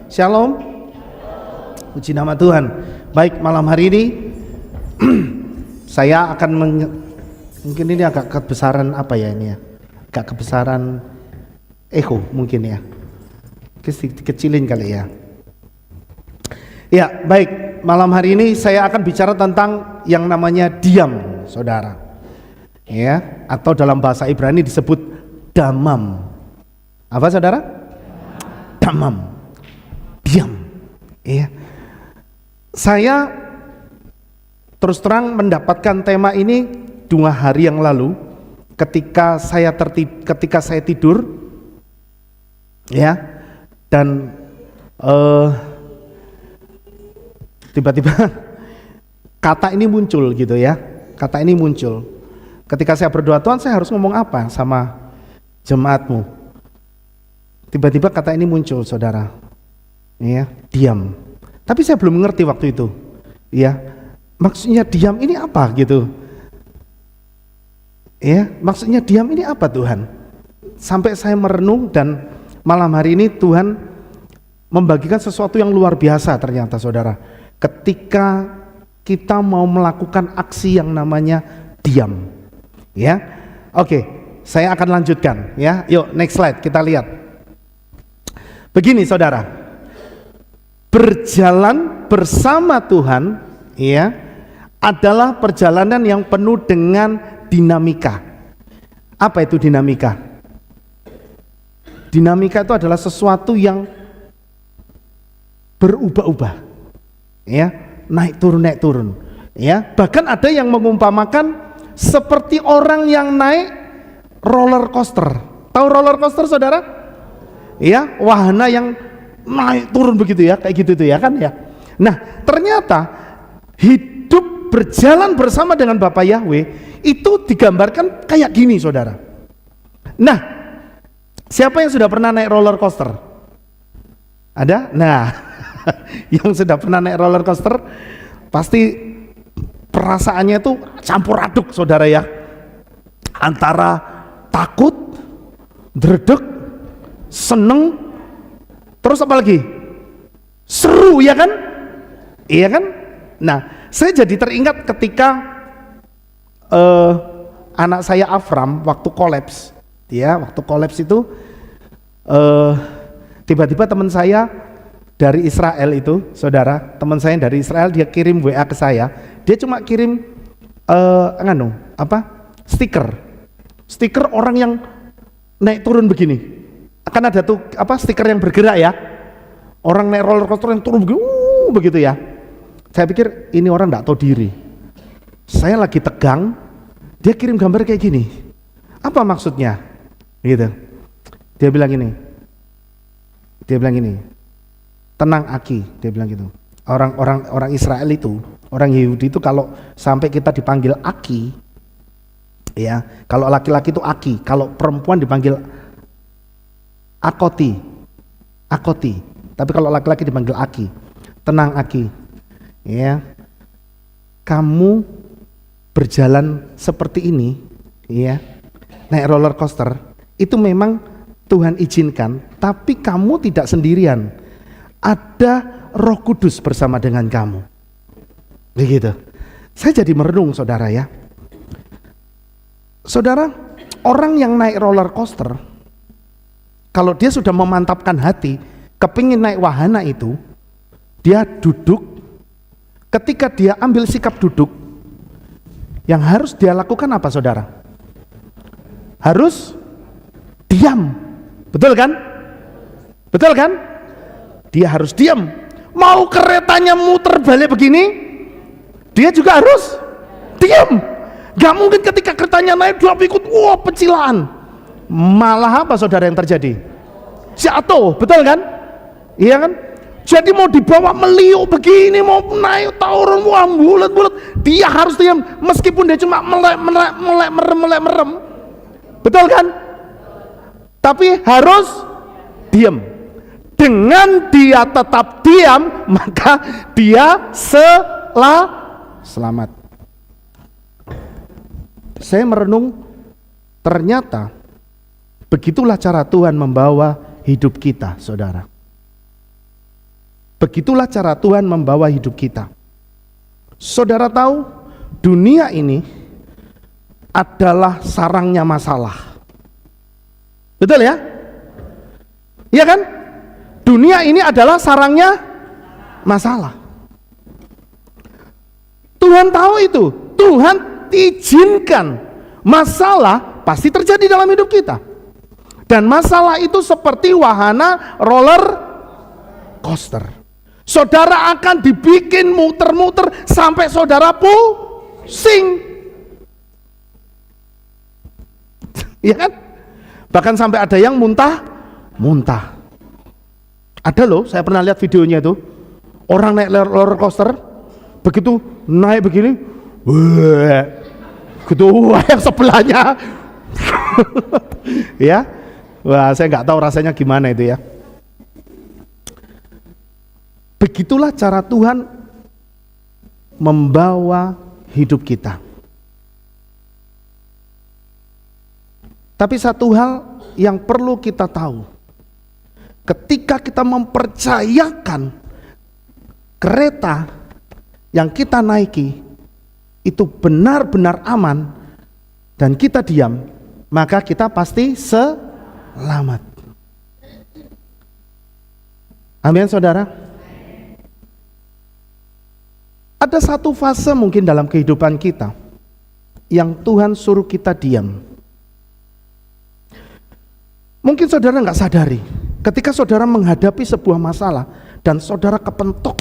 Shalom. Puji nama Tuhan. Baik, malam hari ini saya akan mungkin ini agak kebesaran apa ya ini ya? Agak kebesaran echo mungkin ya. Kecilin kali ya. Ya, baik. Malam hari ini saya akan bicara tentang yang namanya diam, saudara. Ya, atau dalam bahasa Ibrani disebut damam. Apa, saudara? Damam. Diam. Ya. Saya terus terang mendapatkan tema ini 2 hari yang lalu ketika saya tidur, ya, dan tiba-tiba kata ini muncul gitu ya. Kata ini muncul. Ketika saya berdoa, Tuhan, saya harus ngomong apa sama jemaatmu? Tiba-tiba kata ini muncul, saudara. Ya, diam. Tapi saya belum mengerti waktu itu. Ya, maksudnya diam ini apa gitu? Ya, maksudnya diam ini apa, Tuhan? Sampai saya merenung, dan malam hari ini Tuhan membagikan sesuatu yang luar biasa ternyata, saudara. Ketika kita mau melakukan aksi yang namanya diam. Ya. Oke, saya akan lanjutkan ya. Yuk, next slide, kita lihat. Begini, saudara. Berjalan bersama Tuhan ya adalah perjalanan yang penuh dengan dinamika. Apa itu dinamika? Dinamika itu adalah sesuatu yang berubah-ubah. Ya, naik turun, ya. Bahkan ada yang mengumpamakan seperti orang yang naik roller coaster. Tahu roller coaster, saudara? Ya, wahana yang naik turun begitu ya, kayak gitu tuh ya kan ya. Nah, ternyata hidup berjalan bersama dengan Bapa Yahweh itu digambarkan kayak gini, saudara. Nah, siapa yang sudah pernah naik roller coaster? Ada? Nah, yang sudah pernah naik roller coaster pasti perasaannya itu campur aduk, saudara ya, antara takut, dredeg, seneng, terus apa lagi? Seru, ya kan? Iya kan? Nah, saya jadi teringat ketika anak saya Afram waktu kolaps, ya, waktu kolaps itu tiba-tiba teman saya dari Israel itu, saudara, teman saya dari Israel, dia kirim WA ke saya. Dia cuma kirim stiker orang yang naik turun begini. Akan ada tuh stiker yang bergerak ya. Orang naik roller coaster yang turun begini, begitu ya. Saya pikir ini orang enggak tahu diri. Saya lagi tegang, dia kirim gambar kayak gini. Apa maksudnya? Gitu. Dia bilang gini. Tenang Aki, dia bilang gitu. Orang Israel itu, orang Yahudi itu kalau sampai kita dipanggil Aki, ya, kalau laki-laki itu Aki, kalau perempuan dipanggil Akoti. Tapi kalau laki-laki dipanggil Aki. Tenang Aki, ya. Kamu berjalan seperti ini, ya, naik roller coaster, itu memang Tuhan izinkan, tapi kamu tidak sendirian. Ada Roh Kudus bersama dengan kamu. Begitu. Saya jadi merenung, saudara ya. Saudara, orang yang naik roller coaster, kalau dia sudah memantapkan hati, kepingin naik wahana itu, dia duduk. Ketika dia ambil sikap duduk, yang harus dia lakukan apa, saudara? Harus diam. Betul kan? Betul kan? Dia harus diam. Mau keretanya muter balik begini, dia juga harus diam. Gak mungkin ketika keretanya naik dia ikut, wah, pecilaan. Malah apa, saudara, yang terjadi? Jatuh, betul kan? Iya kan? Jadi mau dibawa meliuk begini, mau naik turun, wah, bulat-bulat, dia harus diam meskipun dia cuma melek merem. Betul kan? Tapi harus diam. Dengan dia tetap diam, maka dia selamat. Saya merenung, ternyata begitulah cara Tuhan membawa hidup kita, saudara. Begitulah cara Tuhan membawa hidup kita. Saudara tahu, dunia ini adalah sarangnya masalah. Betul ya? Iya kan? Dunia ini adalah sarangnya masalah. Tuhan tahu itu. Tuhan izinkan masalah pasti terjadi dalam hidup kita. Dan masalah itu seperti wahana roller coaster. Saudara akan dibikin muter-muter sampai saudara pusing. Iya kan? Bahkan sampai ada yang muntah. Ada loh, saya pernah lihat videonya itu. Orang naik roller coaster, begitu naik begini, gitu, yang sebelahnya, ya, wah, saya nggak tahu rasanya gimana itu ya. Begitulah cara Tuhan membawa hidup kita. Tapi satu hal yang perlu kita tahu, ketika kita mempercayakan kereta yang kita naiki itu benar-benar aman dan kita diam, maka kita pasti selamat. Amin, saudara. Ada satu fase mungkin dalam kehidupan kita yang Tuhan suruh kita diam. Mungkin saudara nggak sadari, ketika saudara menghadapi sebuah masalah dan saudara kepentok,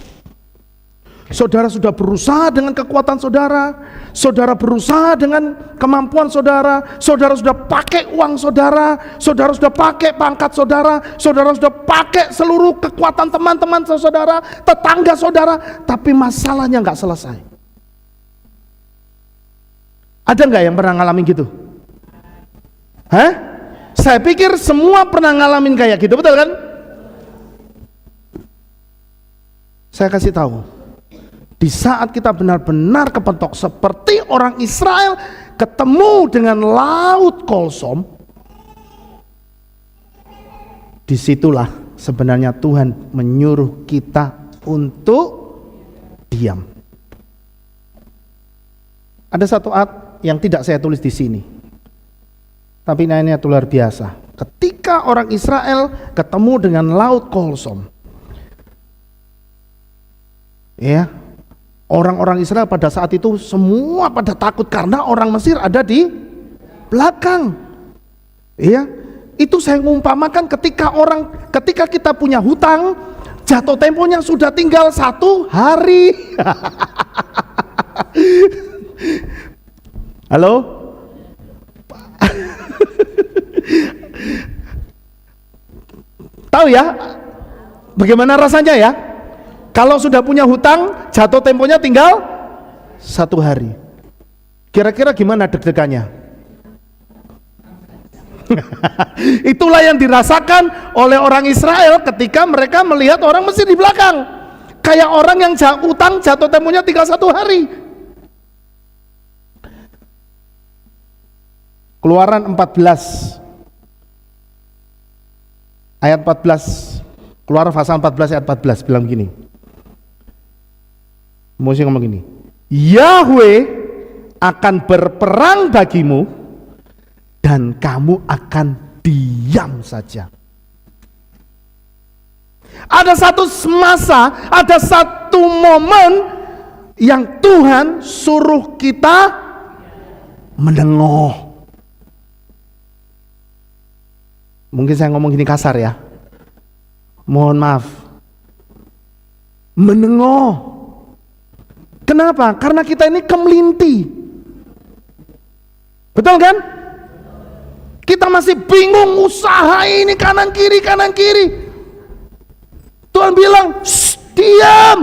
saudara sudah berusaha dengan kekuatan saudara, saudara berusaha dengan kemampuan saudara, saudara sudah pakai uang saudara, saudara sudah pakai pangkat saudara, saudara sudah pakai seluruh kekuatan teman-teman saudara, tetangga saudara, tapi masalahnya nggak selesai. Ada nggak yang pernah ngalamin gitu? Hah? Saya pikir semua pernah ngalamin kayak gitu, betul kan? Saya kasih tahu, di saat kita benar-benar kepentok seperti orang Israel ketemu dengan laut Kolsom, disitulah sebenarnya Tuhan menyuruh kita untuk diam. Ada satu ayat yang tidak saya tulis di sini, tapi ini luar biasa. Ketika orang Israel ketemu dengan laut Kolsom, ya, orang-orang Israel pada saat itu semua pada takut karena orang Mesir ada di belakang. Ya, itu saya mengumpamakan ketika kita punya hutang, jatuh temponya sudah tinggal 1 hari. Halo? Tahu ya bagaimana rasanya ya kalau sudah punya hutang, jatuh temponya tinggal 1 hari. Kira-kira gimana deg-degannya? Itulah yang dirasakan oleh orang Israel ketika mereka melihat orang Mesir di belakang. Kayak orang yang hutang jatuh temponya tinggal 1 hari. Keluaran 14 ayat 14, Keluaran pasal 14 ayat 14 bilang gini. Mose ngomong gini, Yahweh akan berperang bagimu dan kamu akan diam saja. Ada satu masa, ada satu momen yang Tuhan suruh kita mendengar. Mungkin saya ngomong gini kasar ya, mohon maaf. Menengok. Kenapa? Karena kita ini kemelinti. Betul kan? Kita masih bingung, usaha ini kanan kiri. Tuhan bilang, diam.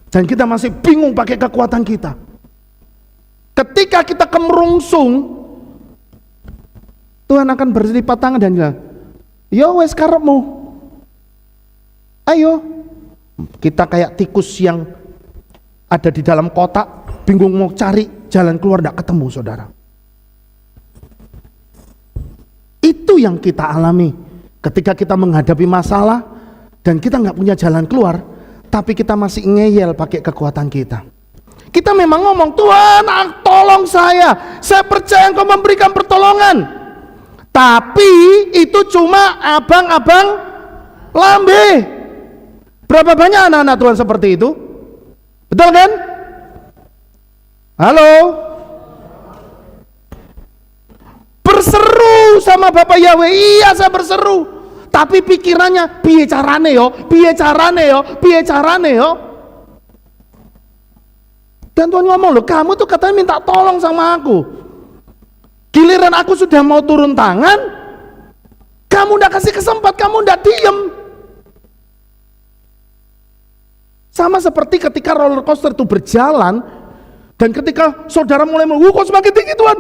Dan kita masih bingung pakai kekuatan kita. Ketika kita kemerungsung, Tuhan akan berlipat tangan dan bilang, yo wes karepmu, ayo. Kita kayak tikus yang ada di dalam kotak, bingung mau cari jalan keluar, tidak ketemu, saudara. Itu yang kita alami Ketika kita menghadapi masalah dan kita nggak punya jalan keluar, tapi kita masih ngeyel pakai kekuatan kita. Kita memang ngomong, Tuhan tolong saya percaya Engkau memberikan pertolongan. Tapi itu cuma abang-abang lambe. Berapa banyak anak-anak Tuhan seperti itu? Betul kan? Halo? Berseru sama Bapak Yahweh, iya saya berseru. Tapi pikirannya, piye carane yo, piye carane yo, piye carane yo. Dan Tuhan ngomong, loh kamu tuh katanya minta tolong sama aku. Giliran aku sudah mau turun tangan, kamu udah kasih kesempatan, kamu udah diem. Sama seperti ketika roller coaster itu berjalan, dan ketika saudara mulai kok semakin tinggi Tuhan,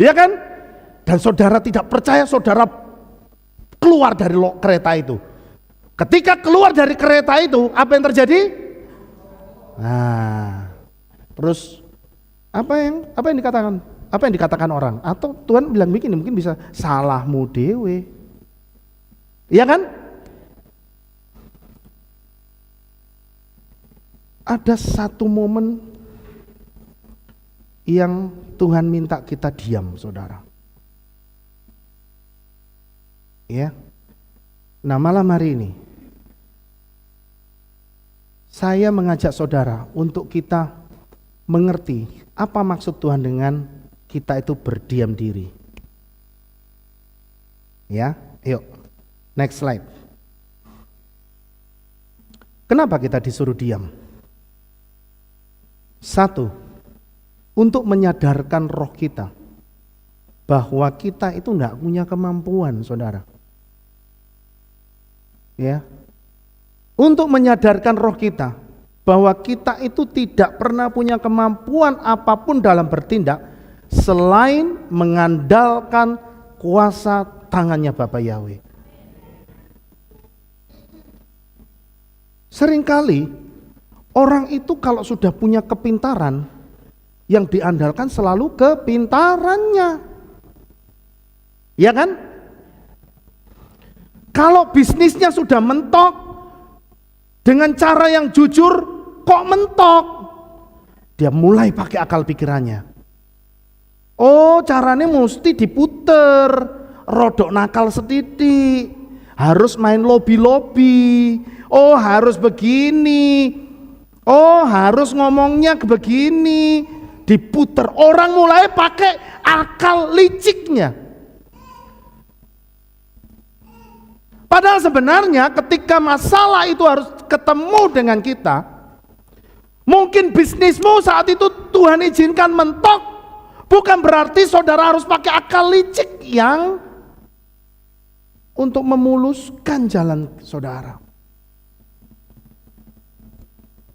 ya kan? Dan saudara tidak percaya, saudara keluar dari kereta itu. Ketika keluar dari kereta itu, apa yang terjadi? Nah, terus apa yang dikatakan? Apa yang dikatakan orang? Atau Tuhan bilang begini, mungkin bisa salahmu dewe. Iya kan? Ada satu momen yang Tuhan minta kita diam, saudara. Ya. Nah, malam hari ini saya mengajak saudara untuk kita mengerti apa maksud Tuhan dengan kita itu berdiam diri. Ya, yuk. Next slide. Kenapa kita disuruh diam? Satu, untuk menyadarkan roh kita bahwa kita itu enggak punya kemampuan, saudara. Ya. Untuk menyadarkan roh kita bahwa kita itu tidak pernah punya kemampuan apapun dalam bertindak selain mengandalkan kuasa tangannya Bapa Yahweh. Seringkali orang itu kalau sudah punya kepintaran, yang diandalkan selalu kepintarannya. Ya kan? Kalau bisnisnya sudah mentok, dengan cara yang jujur, kok mentok? Dia mulai pakai akal pikirannya. Oh, caranya mesti diputer, rodok nakal setitik, harus main lobby-lobby. Oh, harus begini. Oh, harus ngomongnya begini. Diputer. Orang mulai pakai akal liciknya. Padahal sebenarnya ketika masalah itu harus ketemu dengan kita, mungkin bisnismu saat itu Tuhan izinkan mentok, bukan berarti saudara harus pakai akal licik yang untuk memuluskan jalan saudara.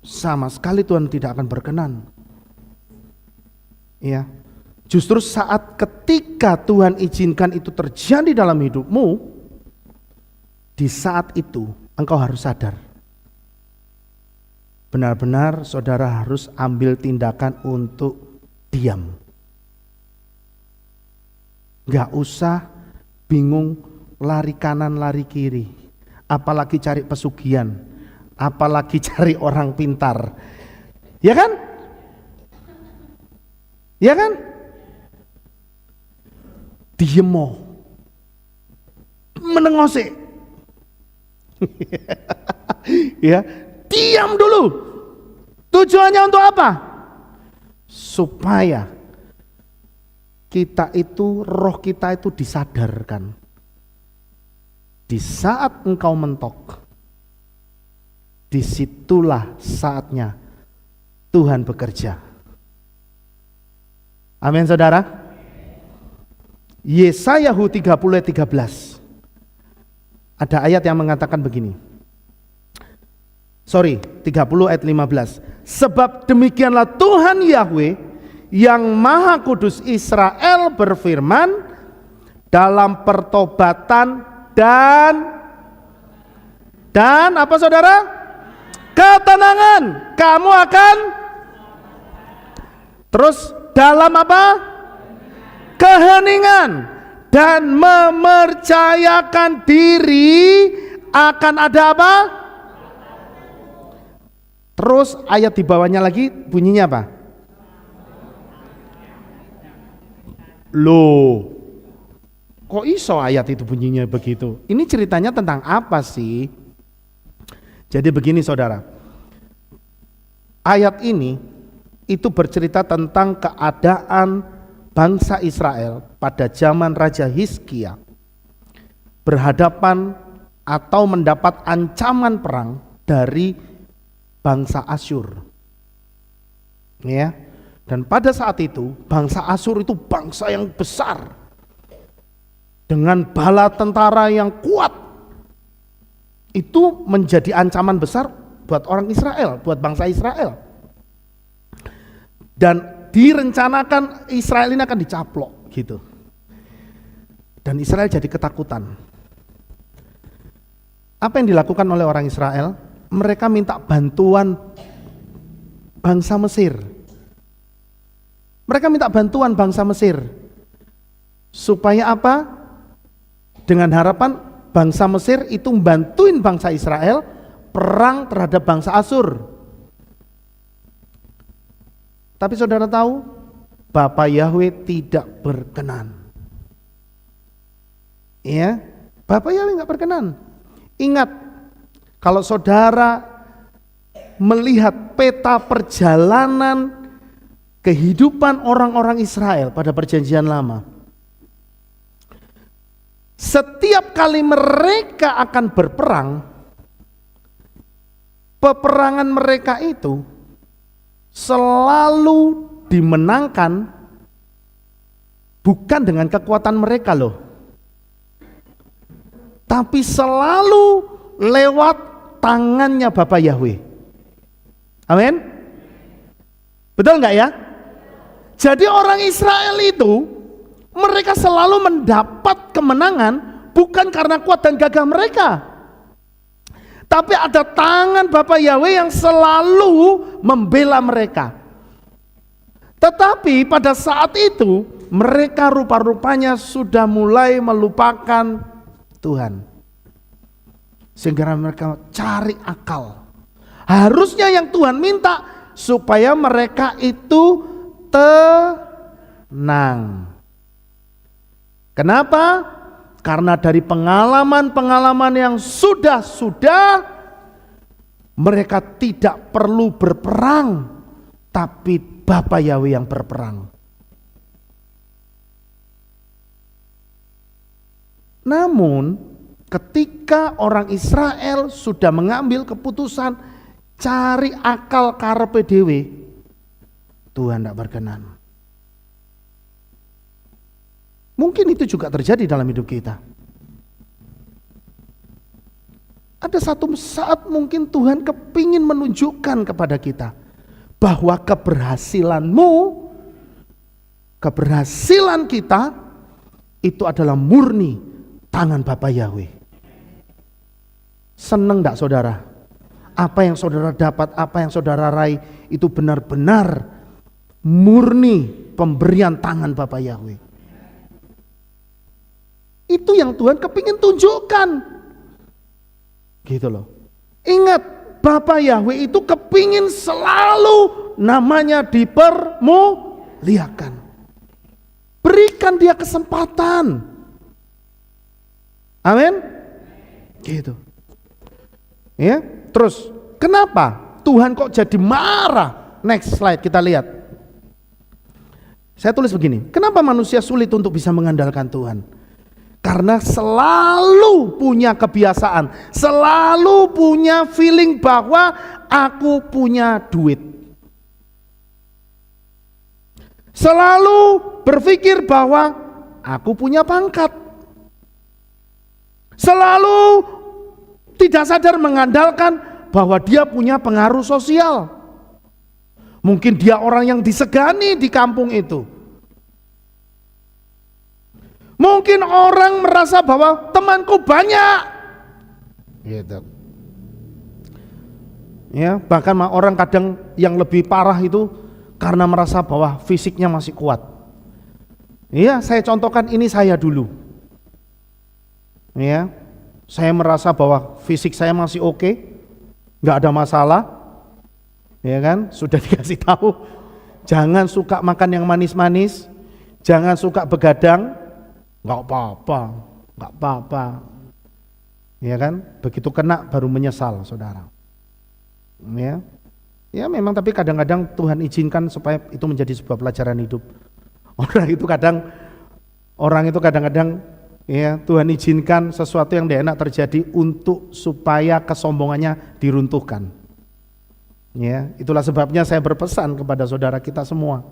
Sama sekali Tuhan tidak akan berkenan. Ya. Justru saat ketika Tuhan izinkan itu terjadi dalam hidupmu, di saat itu engkau harus sadar. Benar-benar saudara harus ambil tindakan untuk diam. Gak usah bingung lari kanan lari kiri, apalagi cari pesugihan, apalagi cari orang pintar. Ya kan? Ya kan? Diemo. Menengose. Ya, diam dulu. Tujuannya untuk apa? Supaya kita itu, roh kita itu disadarkan. Di saat engkau mentok, disitulah saatnya Tuhan bekerja. Amin, saudara. Yesaya 30:13. Ada ayat yang mengatakan begini. 30 ayat 15. Sebab demikianlah Tuhan Yahweh yang Maha Kudus Israel berfirman, dalam pertobatan dan apa saudara? Ketenangan kamu akan terus dalam apa? keheningan dan mempercayakan diri akan ada apa? Terus ayat di bawahnya lagi bunyinya apa? Loh, kok iso ayat itu bunyinya begitu? Ini ceritanya tentang apa sih? Jadi begini saudara, ayat ini itu bercerita tentang keadaan bangsa Israel pada zaman Raja Hizkia berhadapan atau mendapat ancaman perang dari bangsa Asyur. Ya. Dan pada saat itu bangsa Asyur itu bangsa yang besar dengan bala tentara yang kuat. Itu menjadi ancaman besar buat orang Israel, buat bangsa Israel. Dan direncanakan Israel ini akan dicaplok gitu. Dan Israel jadi ketakutan. Apa yang dilakukan oleh orang Israel? Mereka minta bantuan bangsa Mesir. Mereka minta bantuan bangsa Mesir. Supaya apa? Dengan harapan bangsa Mesir itu membantuin bangsa Israel perang terhadap bangsa Asyur. Tapi saudara tahu, Bapa Yahweh tidak berkenan. Ya, Bapa Yahweh nggak berkenan. Ingat, kalau saudara melihat peta perjalanan kehidupan orang-orang Israel pada perjanjian lama, setiap kali mereka akan berperang, peperangan mereka itu selalu dimenangkan bukan dengan kekuatan mereka loh, tapi selalu lewat tangannya Bapa Yahweh. Amin. Betul nggak ya? Jadi orang Israel itu mereka selalu mendapat kemenangan bukan karena kuat dan gagah mereka, tapi ada tangan Bapa Yahweh yang selalu membela mereka. Tetapi pada saat itu mereka rupa-rupanya sudah mulai melupakan Tuhan, sehingga mereka cari akal. Harusnya yang Tuhan minta supaya mereka itu tenang. Kenapa? Karena dari pengalaman-pengalaman yang sudah mereka tidak perlu berperang, tapi Bapa Yahweh yang berperang. Namun ketika orang Israel sudah mengambil keputusan cari akal karepe dhewe, Tuhan tidak berkenan. Mungkin itu juga terjadi dalam hidup kita. Ada satu saat mungkin Tuhan kepingin menunjukkan kepada kita bahwa keberhasilan kita itu adalah murni tangan Bapa Yahweh. Seneng enggak saudara? Apa yang saudara dapat, apa yang saudara raih itu benar-benar murni pemberian tangan Bapa Yahweh. Itu yang Tuhan kepingin tunjukkan. Gitu loh. Ingat, Bapa Yahweh itu kepingin selalu namanya dipermuliakan. Berikan dia kesempatan. Amin. Gitu. Ya, terus kenapa Tuhan kok jadi marah? Next slide kita lihat. Saya tulis begini, kenapa manusia sulit untuk bisa mengandalkan Tuhan? Karena selalu punya kebiasaan, selalu punya feeling bahwa aku punya duit. Selalu berpikir bahwa aku punya pangkat. Selalu tidak sadar mengandalkan bahwa dia punya pengaruh sosial. Mungkin dia orang yang disegani di kampung itu. Mungkin orang merasa bahwa temanku banyak. Gitu. Ya, bahkan orang kadang yang lebih parah itu karena merasa bahwa fisiknya masih kuat. Iya, saya contohkan ini saya dulu. Ya, saya merasa bahwa fisik saya masih oke, nggak ada masalah, ya kan? Sudah dikasih tahu, jangan suka makan yang manis-manis, jangan suka begadang, nggak apa-apa, ya kan? Begitu kena baru menyesal, saudara. Ya memang, tapi kadang-kadang Tuhan izinkan supaya itu menjadi sebuah pelajaran hidup. Orang itu kadang-kadang ya Tuhan izinkan sesuatu yang tidak enak terjadi untuk supaya kesombongannya diruntuhkan. Ya, itulah sebabnya saya berpesan kepada saudara kita semua,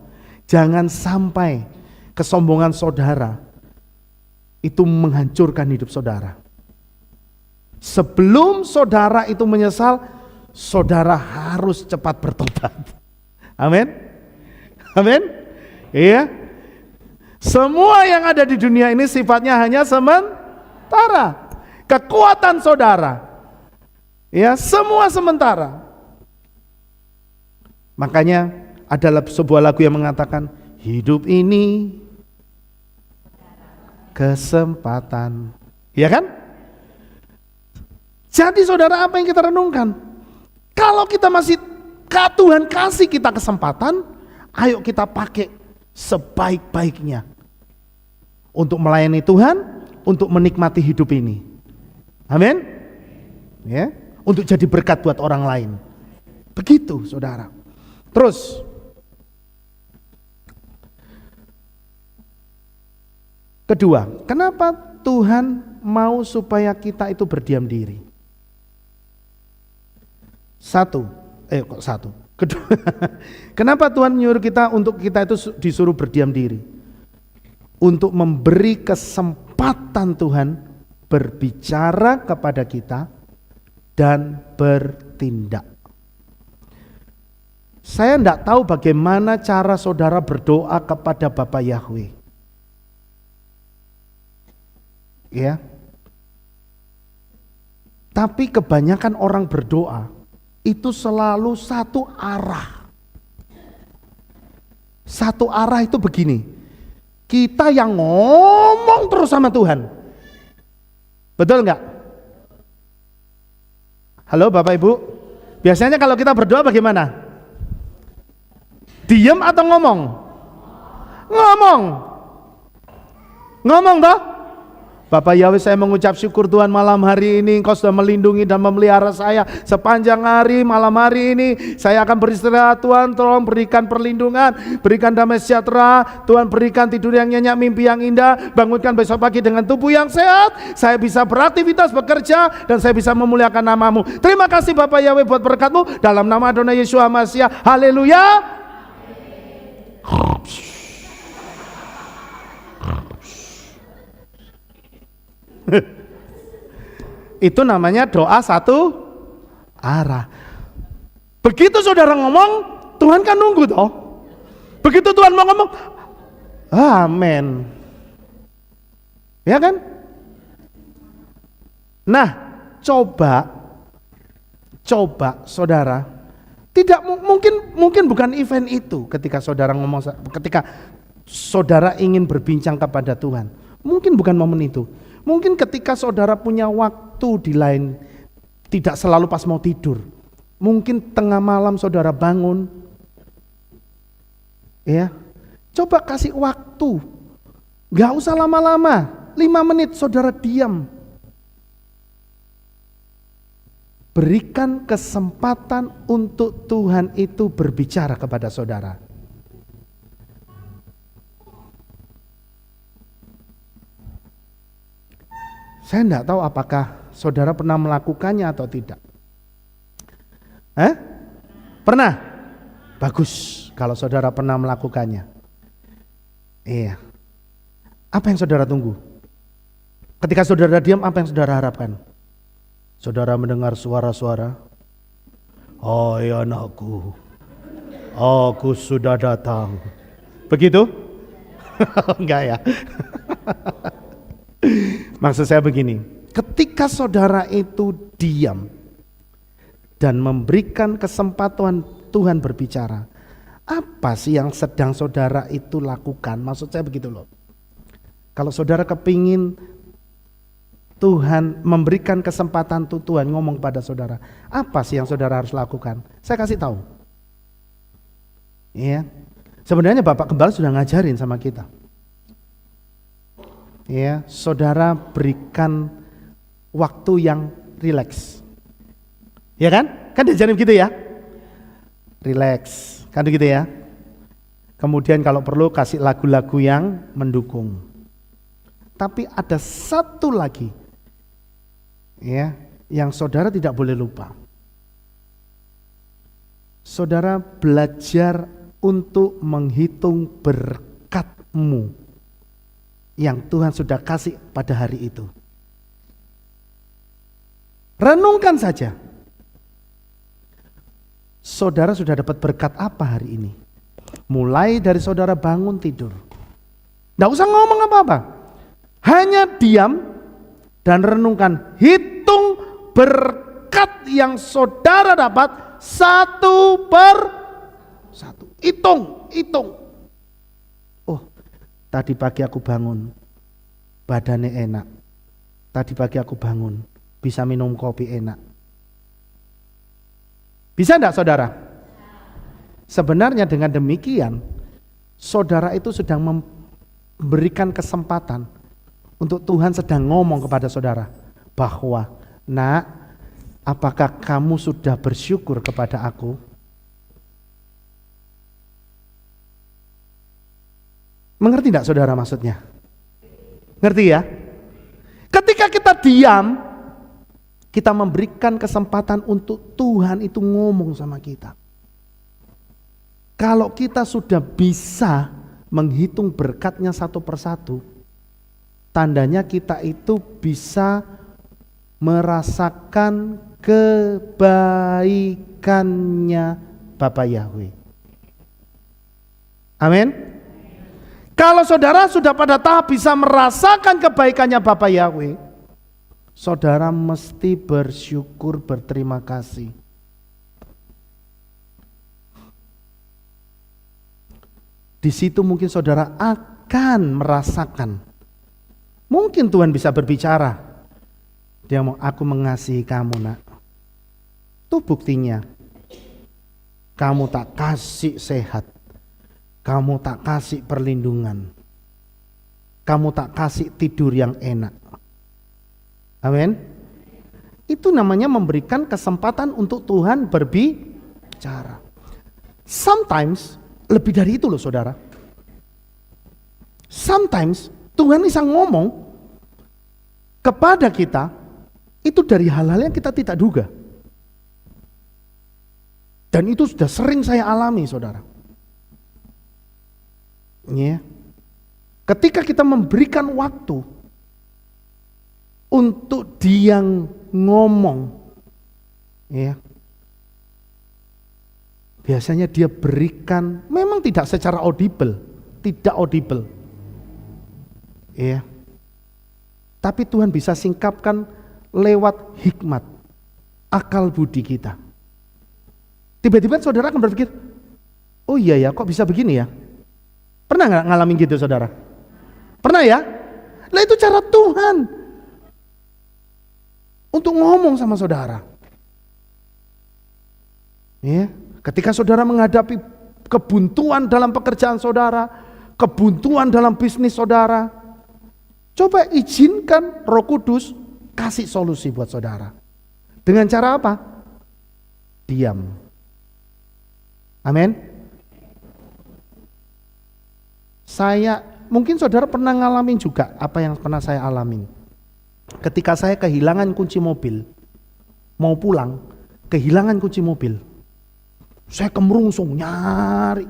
jangan sampai kesombongan saudara itu menghancurkan hidup saudara. Sebelum saudara itu menyesal, saudara harus cepat bertobat. Amin. Amin. Iya. Semua yang ada di dunia ini sifatnya hanya sementara. Kekuatan saudara, ya semua sementara. Makanya adalah sebuah lagu yang mengatakan, hidup ini kesempatan. Ya kan? Jadi saudara, apa yang kita renungkan? Kalau kita masih, Tuhan kasih kita kesempatan, ayo kita pakai sebaik-baiknya untuk melayani Tuhan, untuk menikmati hidup ini. Amin. Ya, untuk jadi berkat buat orang lain. Begitu, saudara. Terus kedua, kenapa Tuhan mau supaya kita itu berdiam diri? Kedua, kenapa Tuhan menyuruh kita untuk kita itu disuruh berdiam diri? Untuk memberi kesempatan Tuhan berbicara kepada kita dan bertindak. Saya tidak tahu bagaimana cara saudara berdoa kepada Bapa Yahweh. Ya. Tapi kebanyakan orang berdoa itu selalu satu arah. Satu arah itu begini. Kita yang ngomong terus sama Tuhan. Betul enggak? Halo Bapak Ibu. Biasanya kalau kita berdoa bagaimana? Diam atau ngomong? Ngomong toh? Bapak Yahweh, saya mengucap syukur Tuhan, malam hari ini Engkau sudah melindungi dan memelihara saya sepanjang hari. Malam hari ini saya akan beristirahat. Tuhan tolong berikan perlindungan, berikan damai sejahtera. Tuhan berikan tidur yang nyenyak, mimpi yang indah. Bangunkan besok pagi dengan tubuh yang sehat. Saya bisa beraktivitas, bekerja, dan saya bisa memuliakan nama-Mu. Terima kasih Bapak Yahweh buat berkat-Mu. Dalam nama Adonai Yeshua Mashiach. Haleluya. Itu namanya doa satu arah. Begitu saudara ngomong, Tuhan kan nunggu toh. Begitu Tuhan mau ngomong, amin. Ya kan? Nah, coba saudara, tidak mungkin bukan event itu ketika saudara ngomong, ketika saudara ingin berbincang kepada Tuhan. Mungkin bukan momen itu. Mungkin ketika saudara punya waktu di lain, tidak selalu pas mau tidur. Mungkin tengah malam saudara bangun. Ya. Coba kasih waktu. Gak usah lama-lama. 5 menit saudara diam. Berikan kesempatan untuk Tuhan itu berbicara kepada saudara. Saya tidak tahu apakah saudara pernah melakukannya atau tidak. Pernah? Bagus kalau saudara pernah melakukannya. Iya. Apa yang saudara tunggu? Ketika saudara diam, apa yang saudara harapkan? Saudara mendengar suara-suara, "Hai anakku, aku sudah datang." Begitu? Enggak ya? Maksud saya begini, ketika saudara itu diam dan memberikan kesempatan Tuhan berbicara, apa sih yang sedang saudara itu lakukan? Maksud saya begitu loh. Kalau saudara kepingin Tuhan memberikan kesempatan tuh Tuhan ngomong pada saudara, apa sih yang saudara harus lakukan? Saya kasih tahu. Iya. Sebenarnya Bapak Gembala sudah ngajarin sama kita. Ya, saudara berikan waktu yang rileks. Ya kan? Kan diajarin gitu ya? Rileks, kan gitu ya? Kemudian kalau perlu kasih lagu-lagu yang mendukung. Tapi ada satu lagi ya, yang saudara tidak boleh lupa. Saudara belajar untuk menghitung berkatmu yang Tuhan sudah kasih pada hari itu. Renungkan saja. Saudara sudah dapat berkat apa hari ini? Mulai dari saudara bangun tidur. Nggak usah ngomong apa-apa. Hanya diam dan renungkan. Hitung berkat yang saudara dapat satu per satu. Hitung. Oh, tadi pagi aku bangun, badannya enak. Tadi pagi aku bangun, bisa minum kopi enak. Bisa enggak saudara? Sebenarnya dengan demikian, saudara itu sedang memberikan kesempatan untuk Tuhan sedang ngomong kepada saudara bahwa, nak, apakah kamu sudah bersyukur kepada aku? Mengerti enggak saudara maksudnya? Ngerti ya? Ketika kita diam, kita memberikan kesempatan untuk Tuhan itu ngomong sama kita. Kalau kita sudah bisa menghitung berkatnya satu persatu, tandanya kita itu bisa merasakan kebaikannya Bapa Yahweh. Amin. Kalau saudara sudah pada tahap bisa merasakan kebaikannya Bapa Yahweh, saudara mesti bersyukur, berterima kasih. Di situ mungkin saudara akan merasakan. Mungkin Tuhan bisa berbicara. Dia mau, aku mengasihi kamu, nak. Itu buktinya. Kamu tak kasih sehat. Kamu tak kasih perlindungan. Kamu tak kasih tidur yang enak. Amin. Itu namanya memberikan kesempatan untuk Tuhan berbicara. Sometimes lebih dari itu loh saudara. Sometimes Tuhan bisa ngomong kepada kita itu dari hal-hal yang kita tidak duga. Dan itu sudah sering saya alami saudara. Ya. Ketika kita memberikan waktu untuk dia ngomong, ya, biasanya dia berikan, memang tidak secara audible, ya, tapi Tuhan bisa singkapkan lewat hikmat, akal budi kita. Tiba-tiba saudara akan berpikir, oh iya ya, kok bisa begini ya? Pernah nggak ngalamin gitu saudara? Pernah ya? Nah itu cara Tuhan untuk ngomong sama saudara. Ya, ketika saudara menghadapi kebuntuan dalam pekerjaan saudara, kebuntuan dalam bisnis saudara, coba izinkan Roh Kudus kasih solusi buat saudara. Dengan cara apa? Diam. Amin. Mungkin saudara pernah ngalamin juga apa yang pernah saya alamin. Ketika saya kehilangan kunci mobil, mau pulang, kehilangan kunci mobil. Saya kemerungsung nyari,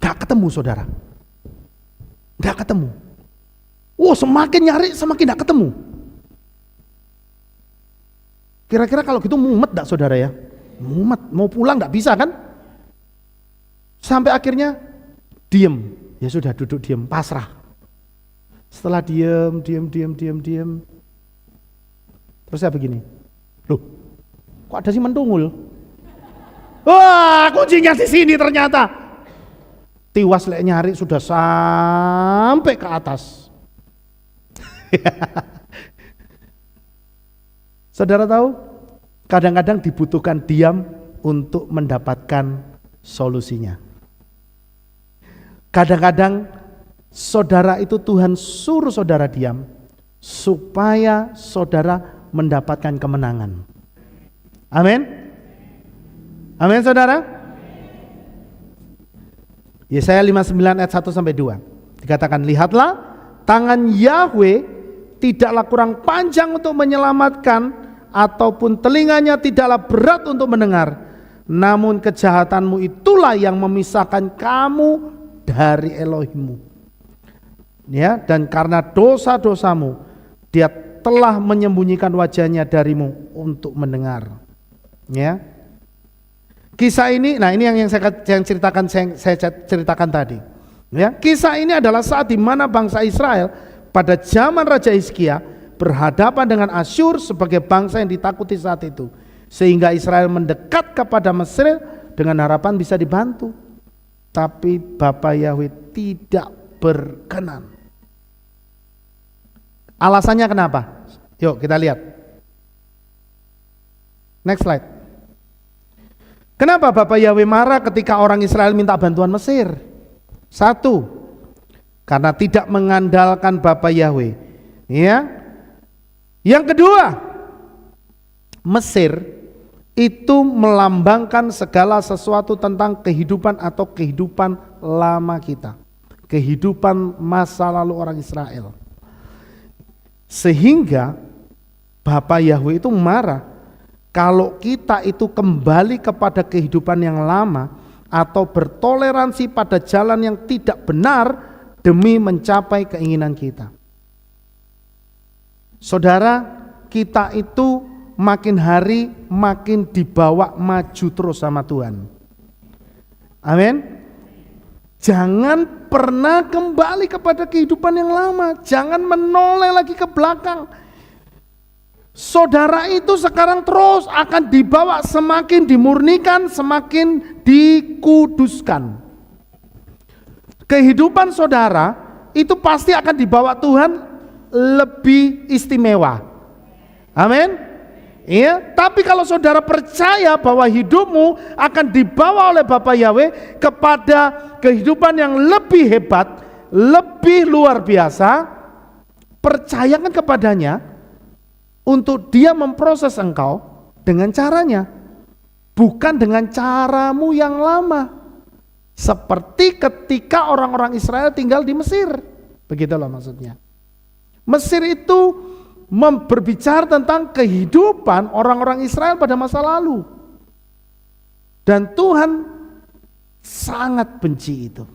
gak ketemu saudara, gak ketemu. Semakin nyari semakin gak ketemu. Kira-kira kalau gitu mumet gak saudara ya? Mumet, mau pulang gak bisa kan? Sampai akhirnya diem. Ya sudah duduk diam, pasrah. Setelah diam. Terus saya begini, loh, kok ada si mendungul? Wah, kuncinya di sini ternyata. Tiwas lek nyari sudah sampai ke atas. Saudara tahu, kadang-kadang dibutuhkan diam untuk mendapatkan solusinya. Kadang-kadang saudara itu Tuhan suruh saudara diam supaya saudara mendapatkan kemenangan. Amin. Amin saudara. Yesaya 59 ayat 1 sampai 2 dikatakan, lihatlah tangan Yahweh tidaklah kurang panjang untuk menyelamatkan, ataupun telinganya tidaklah berat untuk mendengar, namun kejahatanmu itulah yang memisahkan kamu dari Elohimmu. Ya, dan karena dosa-dosamu dia telah menyembunyikan wajahnya darimu untuk mendengar. Ya. Kisah ini, nah ini yang saya ceritakan tadi. Ya, kisah ini adalah saat di mana bangsa Israel pada zaman Raja Hizkia berhadapan dengan Asyur sebagai bangsa yang ditakuti saat itu, sehingga Israel mendekat kepada Mesir dengan harapan bisa dibantu. Tapi Bapa Yahweh tidak berkenan. Alasannya kenapa? Yuk kita lihat. Next slide. Kenapa Bapa Yahweh marah ketika orang Israel minta bantuan Mesir? Satu, karena tidak mengandalkan Bapa Yahweh. Ya. Yang kedua, Mesir itu melambangkan segala sesuatu tentang kehidupan atau kehidupan lama kita, kehidupan masa lalu orang Israel. Sehingga Bapa Yahweh itu marah kalau kita itu kembali kepada kehidupan yang lama atau bertoleransi pada jalan yang tidak benar demi mencapai keinginan kita. Saudara, kita itu makin hari makin dibawa maju terus sama Tuhan. Amin. Jangan pernah kembali kepada kehidupan yang lama. Jangan menoleh lagi ke belakang. Saudara itu sekarang terus akan dibawa, semakin dimurnikan, semakin dikuduskan. Kehidupan saudara itu pasti akan dibawa Tuhan lebih istimewa. Amin. Ya, tapi kalau saudara percaya bahwa hidupmu akan dibawa oleh Bapa Yahweh kepada kehidupan yang lebih hebat, lebih luar biasa, percayakan kepadanya untuk dia memproses engkau dengan caranya, bukan dengan caramu yang lama. Seperti ketika orang-orang Israel tinggal di Mesir. Begitulah maksudnya. Mesir itu berbicara tentang kehidupan orang-orang Israel pada masa lalu. Dan Tuhan sangat benci itu.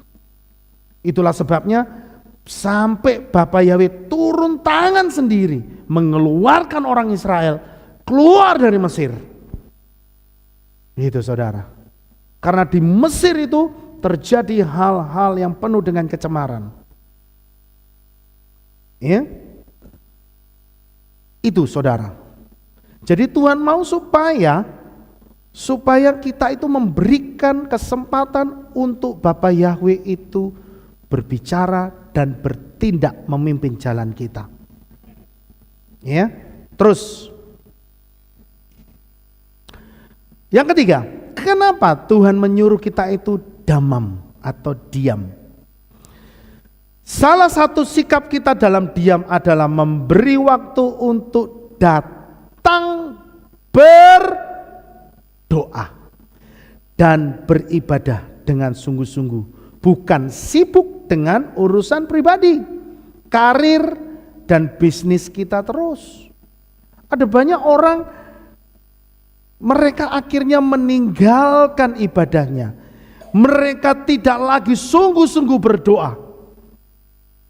Itulah sebabnya sampai Bapa Yahweh turun tangan sendiri mengeluarkan orang Israel keluar dari Mesir. Itu saudara. Karena di Mesir itu terjadi hal-hal yang penuh dengan kecemaran. Ya. Itu saudara. Jadi Tuhan mau supaya kita itu memberikan kesempatan untuk Bapa Yahweh itu berbicara dan bertindak memimpin jalan kita. Ya. Terus yang ketiga, kenapa Tuhan menyuruh kita itu damam atau diam? Salah satu sikap kita dalam diam adalah memberi waktu untuk datang berdoa dan beribadah dengan sungguh-sungguh, bukan sibuk dengan urusan pribadi, karir, dan bisnis kita terus. Ada banyak orang, mereka akhirnya meninggalkan ibadahnya. Mereka tidak lagi sungguh-sungguh berdoa.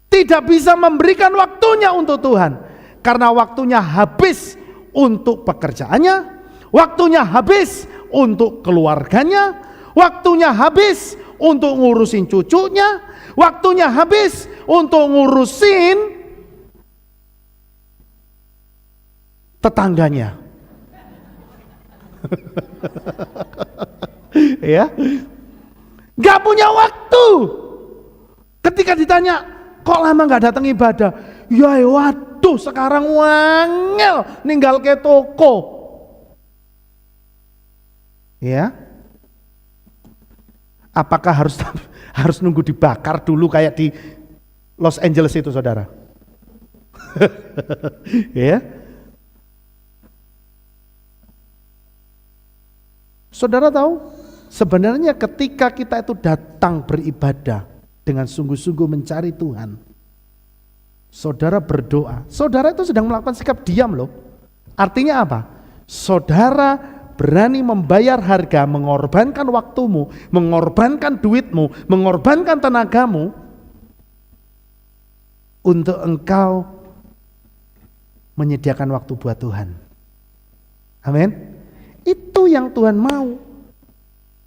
Tidak bisa memberikan waktunya untuk Tuhan. Karena waktunya habis untuk pekerjaannya, waktunya habis untuk keluarganya, waktunya habis untuk ngurusin cucunya, waktunya habis untuk ngurusin tetangganya. Ya, gak punya waktu. Ketika ditanya, kok lama nggak datang ibadah? Ya waduh, sekarang wangel ninggal ke toko. Ya, apakah harus nunggu dibakar dulu kayak di Los Angeles itu, saudara? Ya, saudara tahu, sebenarnya ketika kita itu datang beribadah dengan sungguh-sungguh mencari Tuhan, saudara berdoa, saudara itu sedang melakukan sikap diam loh. Artinya apa? Saudara berani membayar harga, mengorbankan waktumu, mengorbankan duitmu, mengorbankan tenagamu untuk engkau menyediakan waktu buat Tuhan. Amin. Itu yang Tuhan mau.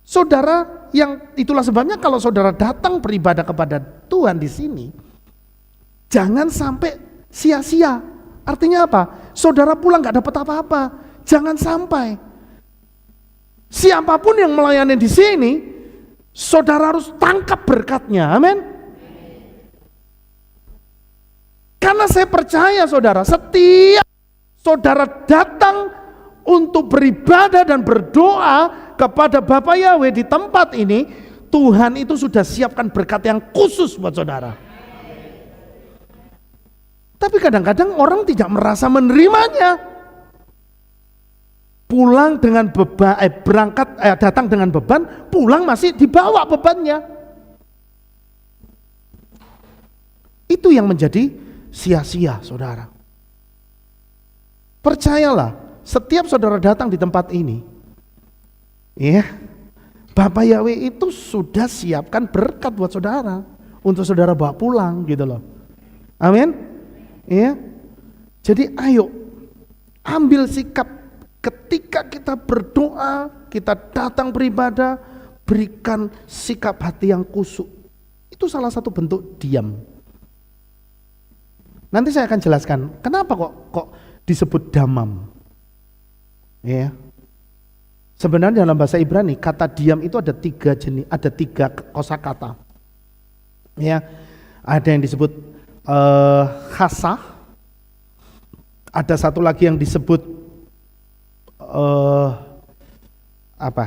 Saudara, yang itulah sebabnya kalau saudara datang beribadah kepada Tuhan di sini, jangan sampai sia-sia. Artinya apa? Saudara pulang gak dapat apa-apa. Jangan sampai. Siapapun yang melayani di sini, saudara harus tangkap berkatnya. Amin. Karena saya percaya saudara, setiap saudara datang untuk beribadah dan berdoa kepada Bapa Yahweh di tempat ini, Tuhan itu sudah siapkan berkat yang khusus buat saudara. Tapi kadang-kadang orang tidak merasa menerimanya. Pulang dengan beban, datang dengan beban, pulang masih dibawa bebannya. Itu yang menjadi sia-sia, saudara. Percayalah, setiap saudara datang di tempat ini, ya, Bapak Yahweh itu sudah siapkan berkat buat saudara untuk saudara bawa pulang, gitu loh. Amin. Ya. Jadi ayo ambil sikap. Ketika kita berdoa, kita datang beribadah, berikan sikap hati yang kusuk. Itu salah satu bentuk diam. Nanti saya akan jelaskan kenapa kok disebut damam. Ya. Sebenarnya dalam bahasa Ibrani kata diam itu ada tiga jenis, ada tiga kosakata. Ya, ada yang disebut khasah, ada satu lagi yang disebut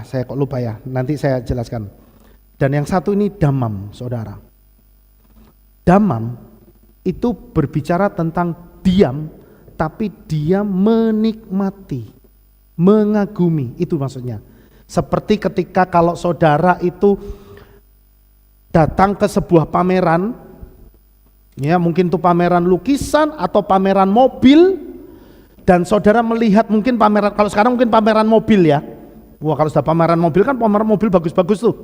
saya kok lupa ya, nanti saya jelaskan. Dan yang satu ini damam, saudara. Damam itu berbicara tentang diam, tapi dia menikmati, mengagumi, itu maksudnya. Seperti ketika kalau saudara itu datang ke sebuah pameran, ya mungkin itu pameran lukisan atau pameran mobil, dan saudara melihat mungkin pameran, kalau sekarang mungkin pameran mobil ya. Wah, kalau sudah pameran mobil kan pameran mobil bagus-bagus tuh.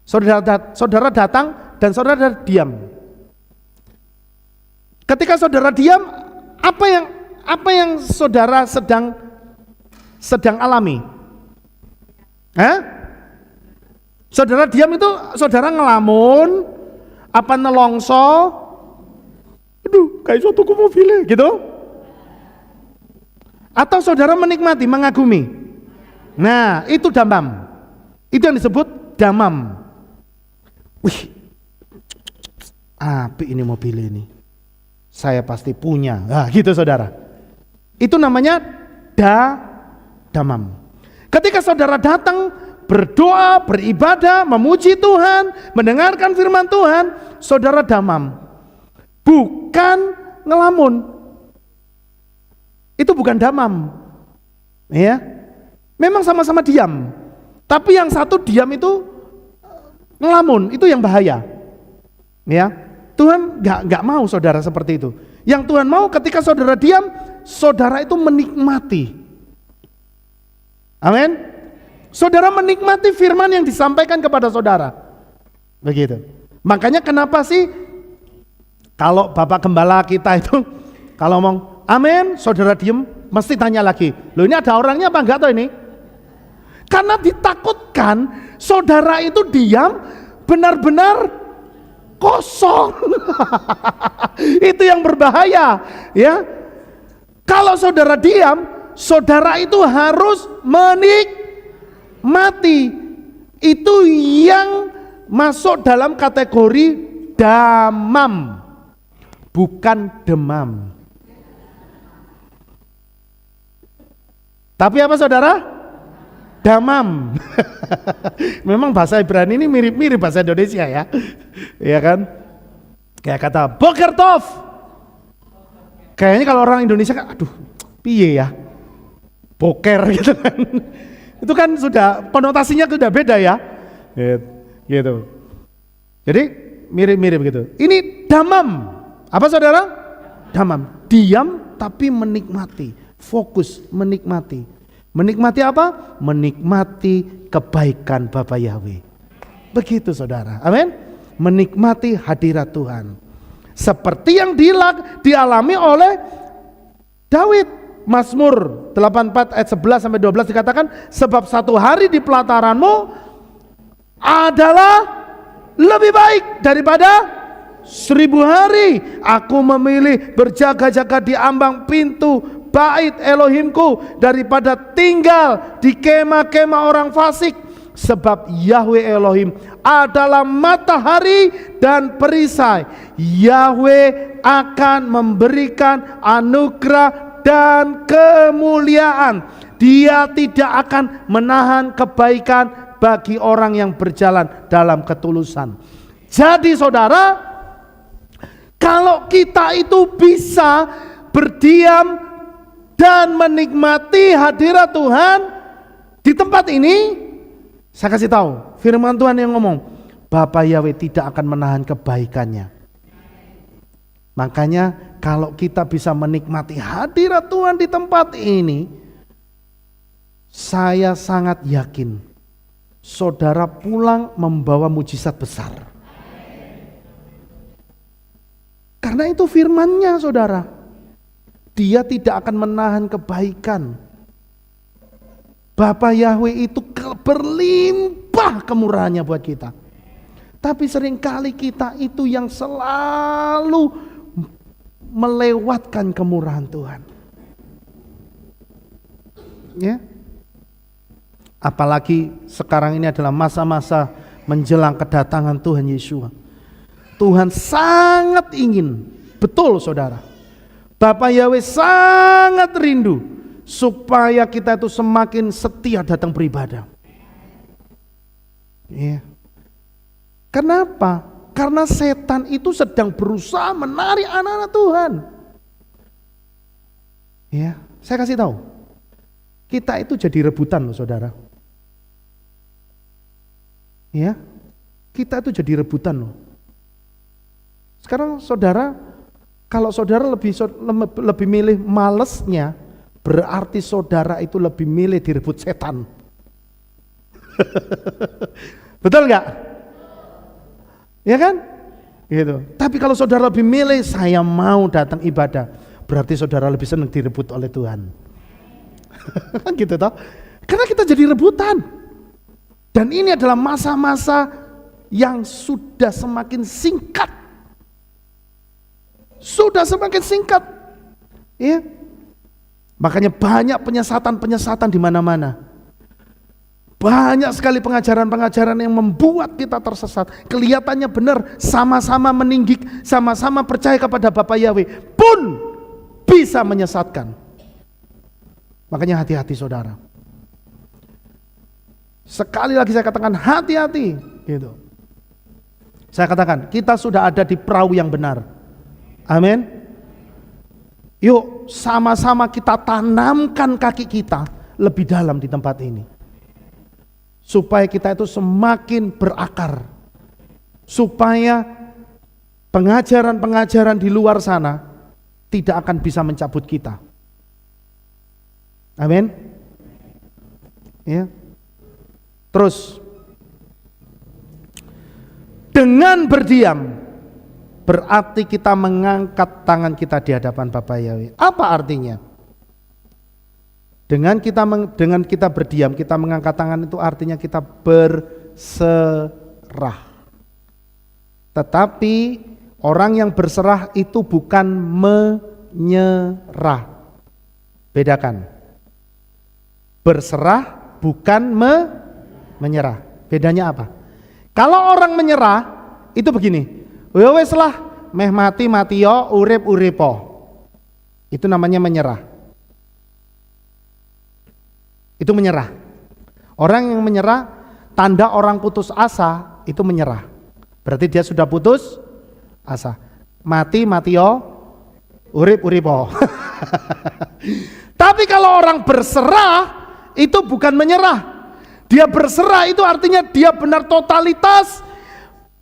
Saudara datang dan saudara diam. Ketika saudara diam, apa yang saudara sedang alami? Saudara diam itu saudara ngelamun, apa nelongso? Aduh, kayak suatu mobilnya gitu. Atau saudara menikmati, mengagumi. Nah, itu damam. Itu yang disebut damam. Wih, apik ini mobil ini. Saya pasti punya. Nah, gitu saudara. Itu namanya damam. Ketika saudara datang, berdoa, beribadah, memuji Tuhan, mendengarkan firman Tuhan, saudara damam. Bukan ngelamun. Itu bukan damam, ya. Memang sama-sama diam, tapi yang satu diam itu ngelamun, itu yang bahaya, ya. Tuhan nggak mau saudara seperti itu. Yang Tuhan mau ketika saudara diam, saudara itu menikmati. Amin. Saudara menikmati firman yang disampaikan kepada saudara, begitu. Makanya kenapa sih kalau Bapak Gembala kita itu kalau ngomong amin, saudara diem, mesti tanya lagi, loh ini ada orangnya apa enggak tuh ini? Karena ditakutkan saudara itu diam, benar-benar kosong. Itu yang berbahaya, ya. Kalau saudara diam, saudara itu harus menikmati. Itu yang masuk dalam kategori damam. bukan demam. Tapi apa saudara? Damam. Memang bahasa Ibrani ini mirip-mirip bahasa Indonesia ya. Iya kan? Kayak kata Boker Tov. Kayaknya kalau orang Indonesia kan aduh, piye ya? Boker gitu kan. Itu kan sudah konotasinya sudah beda ya. Gitu. Jadi mirip-mirip gitu. Ini damam. Apa saudara? Damam. Diam tapi menikmati. Fokus menikmati. Menikmati apa? Menikmati kebaikan Bapa Yahweh. Begitu saudara. Amin. Menikmati hadirat Tuhan. Seperti yang dialami oleh Daud. Mazmur 84 ayat 11 sampai 12 dikatakan, sebab satu hari di pelataranmu adalah lebih baik daripada 1000 hari. Aku memilih berjaga-jaga di ambang pintu bait Elohimku daripada tinggal di kemah-kemah orang fasik. Sebab Yahweh Elohim adalah matahari dan perisai. Yahweh akan memberikan anugerah dan kemuliaan. Dia tidak akan menahan kebaikan bagi orang yang berjalan dalam ketulusan. Jadi saudara, kalau kita itu bisa berdiam dan menikmati hadirat Tuhan di tempat ini, saya kasih tahu, firman Tuhan yang ngomong, Bapa Yahweh tidak akan menahan kebaikannya. Makanya kalau kita bisa menikmati hadirat Tuhan di tempat ini, saya sangat yakin saudara pulang membawa mujizat besar. Karena itu firman-Nya saudara. Dia tidak akan menahan kebaikan. Bapa Yahweh itu berlimpah kemurahannya buat kita. Tapi seringkali kita itu yang selalu melewatkan kemurahan Tuhan. Ya. Apalagi sekarang ini adalah masa-masa menjelang kedatangan Tuhan Yesus. Tuhan sangat ingin, betul saudara, Bapa Yahweh sangat rindu supaya kita itu semakin setia datang beribadah. Ya. Kenapa? Karena setan itu sedang berusaha menarik anak-anak Tuhan. Ya, saya kasih tahu. Kita itu jadi rebutan loh saudara. Ya, kita itu jadi rebutan loh. Sekarang saudara, kalau saudara lebih milih malesnya, berarti saudara itu lebih milih direbut setan. Betul nggak? Ya kan? Gitu. Tapi kalau saudara lebih milih saya mau datang ibadah, berarti saudara lebih senang direbut oleh Tuhan. Kan gitu toh? Karena kita jadi rebutan. Dan ini adalah masa-masa yang sudah semakin singkat. Sudah semakin singkat. Ya. Makanya banyak penyesatan-penyesatan di mana-mana. Banyak sekali pengajaran-pengajaran yang membuat kita tersesat. Kelihatannya benar, sama-sama meninggi, sama-sama percaya kepada Bapa Yahweh, pun bisa menyesatkan. Makanya hati-hati saudara. Sekali lagi saya katakan hati-hati. Gitu. Saya katakan kita sudah ada di perahu yang benar. Amin. Yuk sama-sama kita tanamkan kaki kita lebih dalam di tempat ini. Supaya kita itu semakin berakar. Supaya pengajaran-pengajaran di luar sana tidak akan bisa mencabut kita. Amin. Ya. Terus dengan berdiam berarti kita mengangkat tangan kita di hadapan Bapa Yahweh. Apa artinya? Dengan kita berdiam, kita mengangkat tangan itu artinya kita berserah. Tetapi orang yang berserah itu bukan menyerah. Bedakan. Berserah bukan menyerah. Bedanya apa? Kalau orang menyerah itu begini. Ya wes lah, meh mati matio, urip uripo. Itu namanya menyerah. Itu menyerah. Orang yang menyerah, tanda orang putus asa itu menyerah. Berarti dia sudah putus asa. Mati matio, urip uripo. Tapi kalau orang berserah itu bukan menyerah. Dia berserah itu artinya dia benar totalitas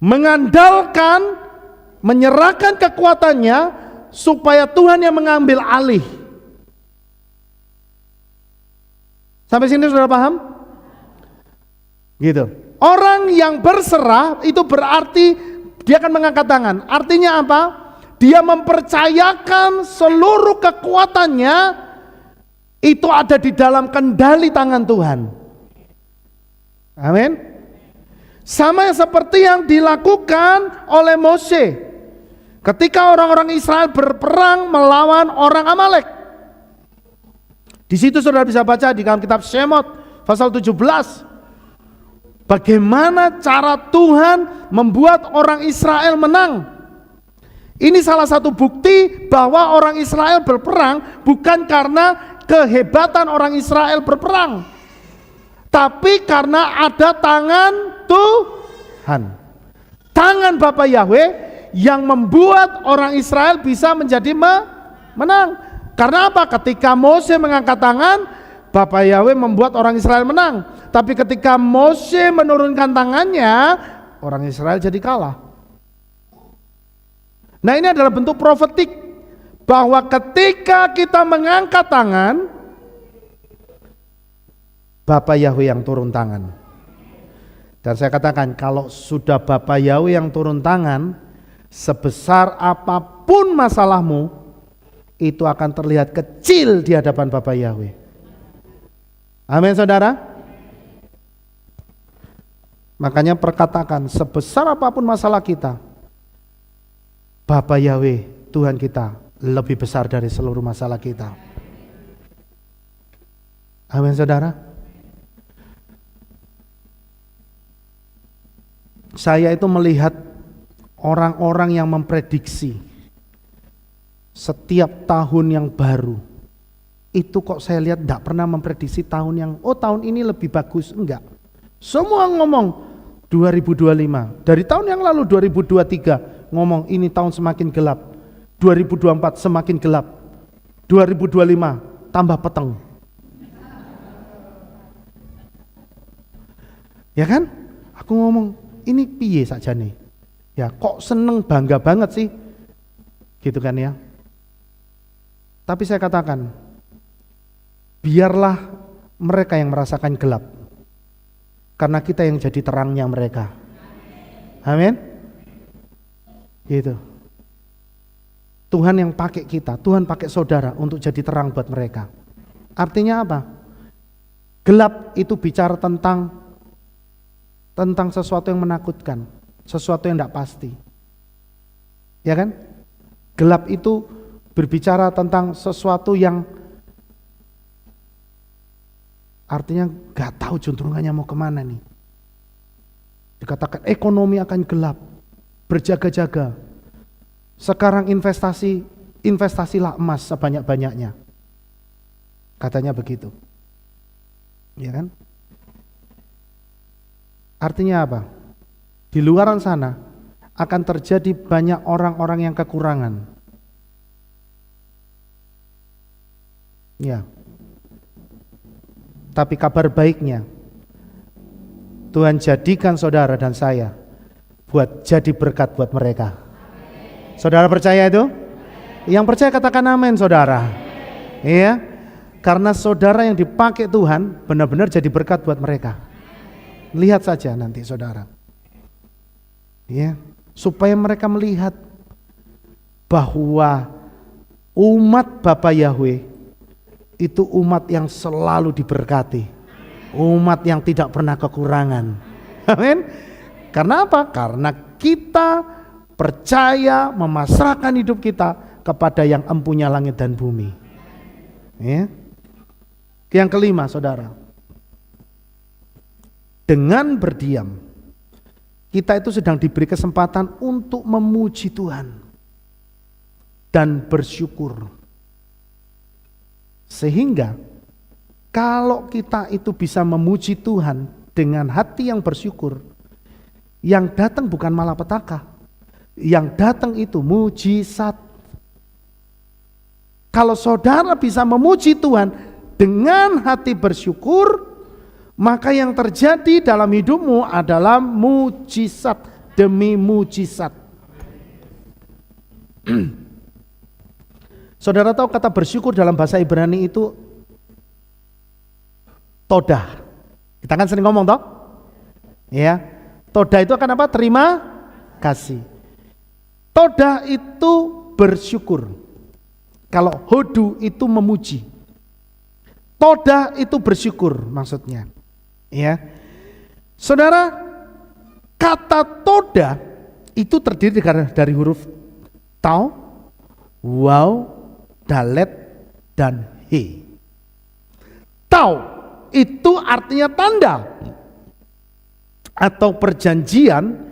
mengandalkan, menyerahkan kekuatannya supaya Tuhan yang mengambil alih. Sampai sini sudah paham? Gitu. Orang yang berserah itu berarti dia akan mengangkat tangan. Artinya apa? Dia mempercayakan seluruh kekuatannya itu ada di dalam kendali tangan Tuhan. Amin. Sama seperti yang dilakukan oleh Mose ketika orang-orang Israel berperang melawan orang Amalek. Di situ saudara bisa baca di dalam kitab Shemot pasal 17. Bagaimana cara Tuhan membuat orang Israel menang. Ini salah satu bukti bahwa orang Israel berperang bukan karena kehebatan orang Israel berperang, tapi karena ada tangan Tuhan, tangan Bapa Yahweh yang membuat orang Israel bisa menjadi menang. Karena apa? Ketika Mose mengangkat tangan, Bapa Yahweh membuat orang Israel menang. Tapi ketika Mose menurunkan tangannya, orang Israel jadi kalah. Nah, ini adalah bentuk profetik bahwa ketika kita mengangkat tangan, Bapa Yahweh yang turun tangan. Dan saya katakan, kalau sudah Bapa Yahweh yang turun tangan, sebesar apapun masalahmu, itu akan terlihat kecil di hadapan Bapa Yahweh. Amin, saudara. Makanya perkatakan, sebesar apapun masalah kita, Bapa Yahweh Tuhan kita lebih besar dari seluruh masalah kita. Amin, saudara. Saya itu melihat orang-orang yang memprediksi setiap tahun yang baru. Itu kok saya lihat tidak pernah memprediksi tahun yang, oh tahun ini lebih bagus. Enggak. Semua ngomong 2025. Dari tahun yang lalu 2023 ngomong ini tahun semakin gelap. 2024 semakin gelap. 2025 tambah peteng. Ya kan? Aku ngomong, ini piye saja nih? Ya kok seneng bangga banget sih? Gitu kan ya. Tapi saya katakan, biarlah mereka yang merasakan gelap. Karena kita yang jadi terangnya mereka. Amin. Gitu. Tuhan yang pakai kita, Tuhan pakai saudara untuk jadi terang buat mereka. Artinya apa? Gelap itu bicara tentang sesuatu yang menakutkan, sesuatu yang tidak pasti. Ya kan? Gelap itu berbicara tentang sesuatu yang artinya gak tahu juntrungannya mau kemana nih. Dikatakan ekonomi akan gelap, berjaga-jaga. Sekarang investasilah emas sebanyak-banyaknya. Katanya begitu. Ya kan? Artinya apa? Di luaran sana akan terjadi banyak orang-orang yang kekurangan. Ya. Tapi kabar baiknya, Tuhan jadikan saudara dan saya buat jadi berkat buat mereka. Saudara percaya itu? Yang percaya katakan amin, saudara. Iya, karena saudara yang dipakai Tuhan benar-benar jadi berkat buat mereka. Lihat saja nanti saudara. Ya, supaya mereka melihat bahwa umat Bapa Yahweh itu umat yang selalu diberkati, umat yang tidak pernah kekurangan. Amin. Karena apa? Karena kita percaya memasrahkan hidup kita kepada yang empunya langit dan bumi. Ya. Yang kelima, saudara, dengan berdiam kita itu sedang diberi kesempatan untuk memuji Tuhan. dan bersyukur. Sehingga kalau kita itu bisa memuji Tuhan dengan hati yang bersyukur, yang datang bukan malapetaka, yang datang itu mujizat. Kalau saudara bisa memuji Tuhan dengan hati bersyukur, maka yang terjadi dalam hidupmu adalah mujizat demi mujizat. Saudara tahu kata bersyukur dalam bahasa Ibrani itu todah. Kita kan sering ngomong toh? Ya. Todah itu akan apa? Terima kasih. Todah itu bersyukur. Kalau hodu itu memuji. Todah itu bersyukur maksudnya. Ya. Saudara, kata todah itu terdiri dari huruf tau, waw, dalet, dan he. Tau itu artinya tanda atau perjanjian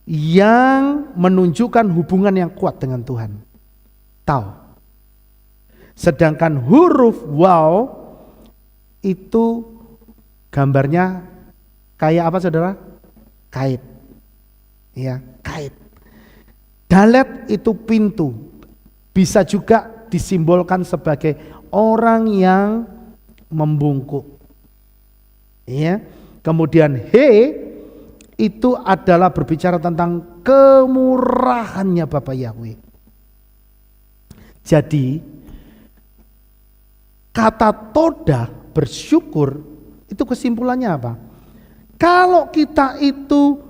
yang menunjukkan hubungan yang kuat dengan Tuhan. Tau. Sedangkan huruf waw itu gambarnya kayak apa saudara? Kait. Ya, kait. Dalet itu pintu. Bisa juga disimbolkan sebagai orang yang membungkuk. Ya. Kemudian he itu adalah berbicara tentang kemurahannya Bapa Yahweh. Jadi kata toda bersyukur itu kesimpulannya apa? Kalau kita itu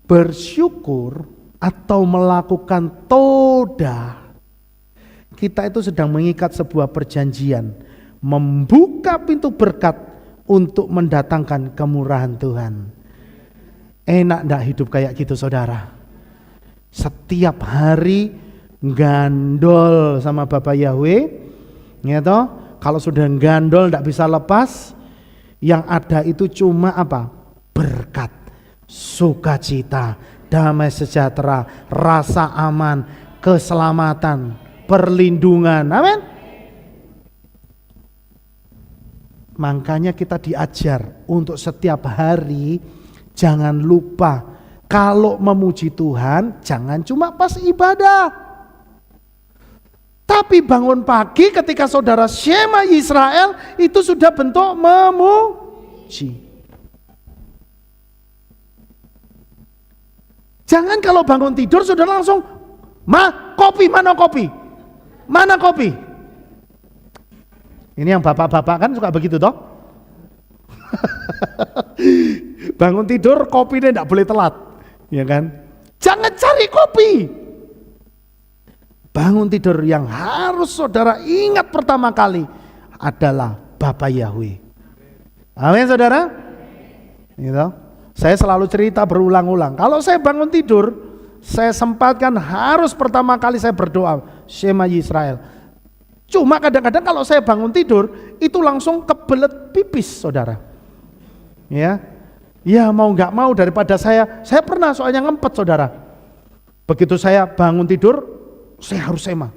bersyukur atau melakukan toda, kita itu sedang mengikat sebuah perjanjian, membuka pintu berkat untuk mendatangkan kemurahan Tuhan. Enak enggak hidup kayak gitu saudara? Setiap hari gandol sama Bapak Yahweh, ya toh? Kalau sudah gandol enggak bisa lepas, yang ada itu cuma apa? Berkat, sukacita, damai sejahtera, rasa aman, keselamatan, perlindungan. Amin. Makanya kita diajar untuk setiap hari jangan lupa kalau memuji Tuhan jangan cuma pas ibadah. Tapi bangun pagi ketika saudara Shema Yisrael itu sudah bentuk memuji. Jangan kalau bangun tidur saudara langsung, kopi, mana kopi? Mana kopi? Ini yang bapak-bapak kan suka begitu toh. Bangun tidur kopinya tidak boleh telat, ya kan? Jangan cari kopi. Bangun tidur yang harus saudara ingat pertama kali adalah Bapa Yahweh. Amin saudara. Gitu. Saya selalu cerita berulang-ulang. Kalau saya bangun tidur, saya sempatkan harus pertama kali saya berdoa Shema Yisrael. Cuma kadang-kadang kalau saya bangun tidur itu langsung kebelet pipis saudara. Ya mau nggak mau daripada saya pernah soalnya ngempet saudara. Begitu saya bangun tidur saya harus sema,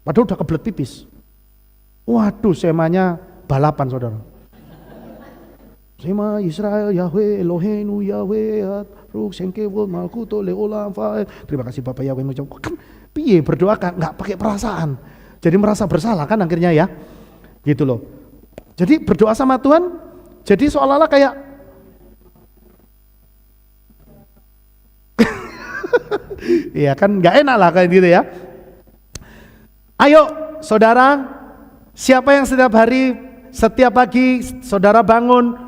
padahal udah kebelet pipis. Waduh semanya balapan saudara. Shema Yisrael Yahweh Eloheinu Yahweh Ruh Sengkewol Malkuto Leolam Faed. Terima kasih Bapak Yahweh. Kan piye berdoa kan nggak pakai perasaan. Jadi merasa bersalah kan akhirnya ya. Gitu loh. Jadi berdoa sama Tuhan jadi seolah-olah kayak iya kan nggak enak lah kayak gitu ya. Ayo saudara, siapa yang setiap hari, setiap pagi saudara bangun,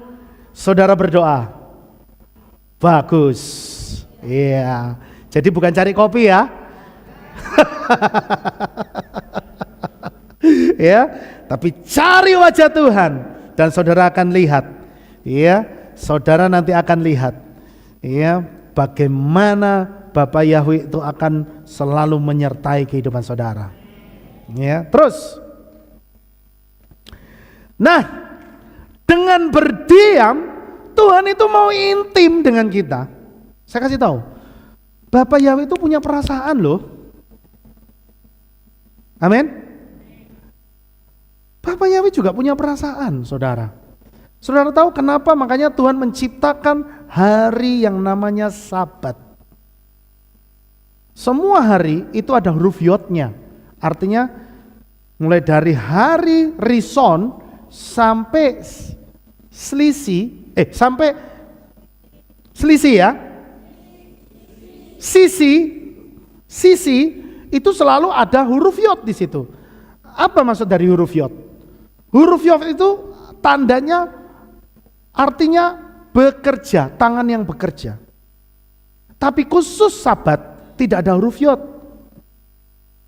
saudara berdoa? Bagus. Iya. Jadi bukan cari kopi ya. Ya, tapi cari wajah Tuhan dan saudara akan lihat. Ya, saudara nanti akan lihat. Ya, bagaimana Bapa Yahweh itu akan selalu menyertai kehidupan saudara. Ya, terus. Nah, dengan berdiam Tuhan itu mau intim dengan kita. Saya kasih tahu, Bapa Yahweh itu punya perasaan loh. Amin. Bapak Yahweh juga punya perasaan, saudara. Saudara tahu kenapa makanya Tuhan menciptakan hari yang namanya Sabat. Semua hari itu ada huruf yodnya. Artinya mulai dari hari Rison sampai sampai selisih ya. Sisi itu selalu ada huruf yod di situ. Apa maksud dari huruf yod? Huruf yod itu tandanya artinya bekerja, tangan yang bekerja. Tapi khusus Sabat tidak ada huruf yod.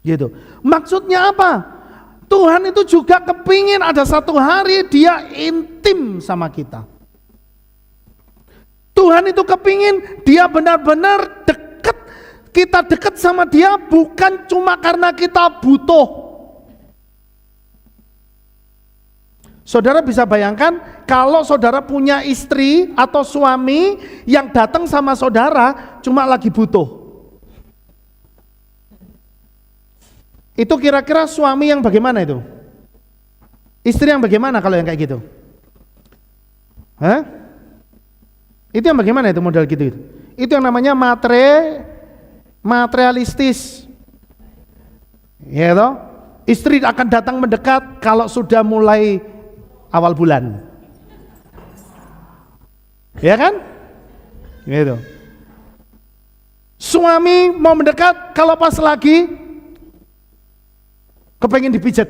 Gitu. Maksudnya apa? Tuhan itu juga kepingin ada satu hari dia intim sama kita. Tuhan itu kepingin dia benar-benar dekat, kita dekat sama dia bukan cuma karena kita butuh. Saudara bisa bayangkan kalau saudara punya istri atau suami yang datang sama saudara cuma lagi butuh. Itu kira-kira suami yang bagaimana itu? Istri yang bagaimana kalau yang kayak gitu? Hah? Itu yang bagaimana itu model gitu? Itu yang namanya materialistis. Ya toh? Istri akan datang mendekat kalau sudah mulai awal bulan. Ya kan? Gitu. Suami mau mendekat kalau pas lagi kepengen dipijat.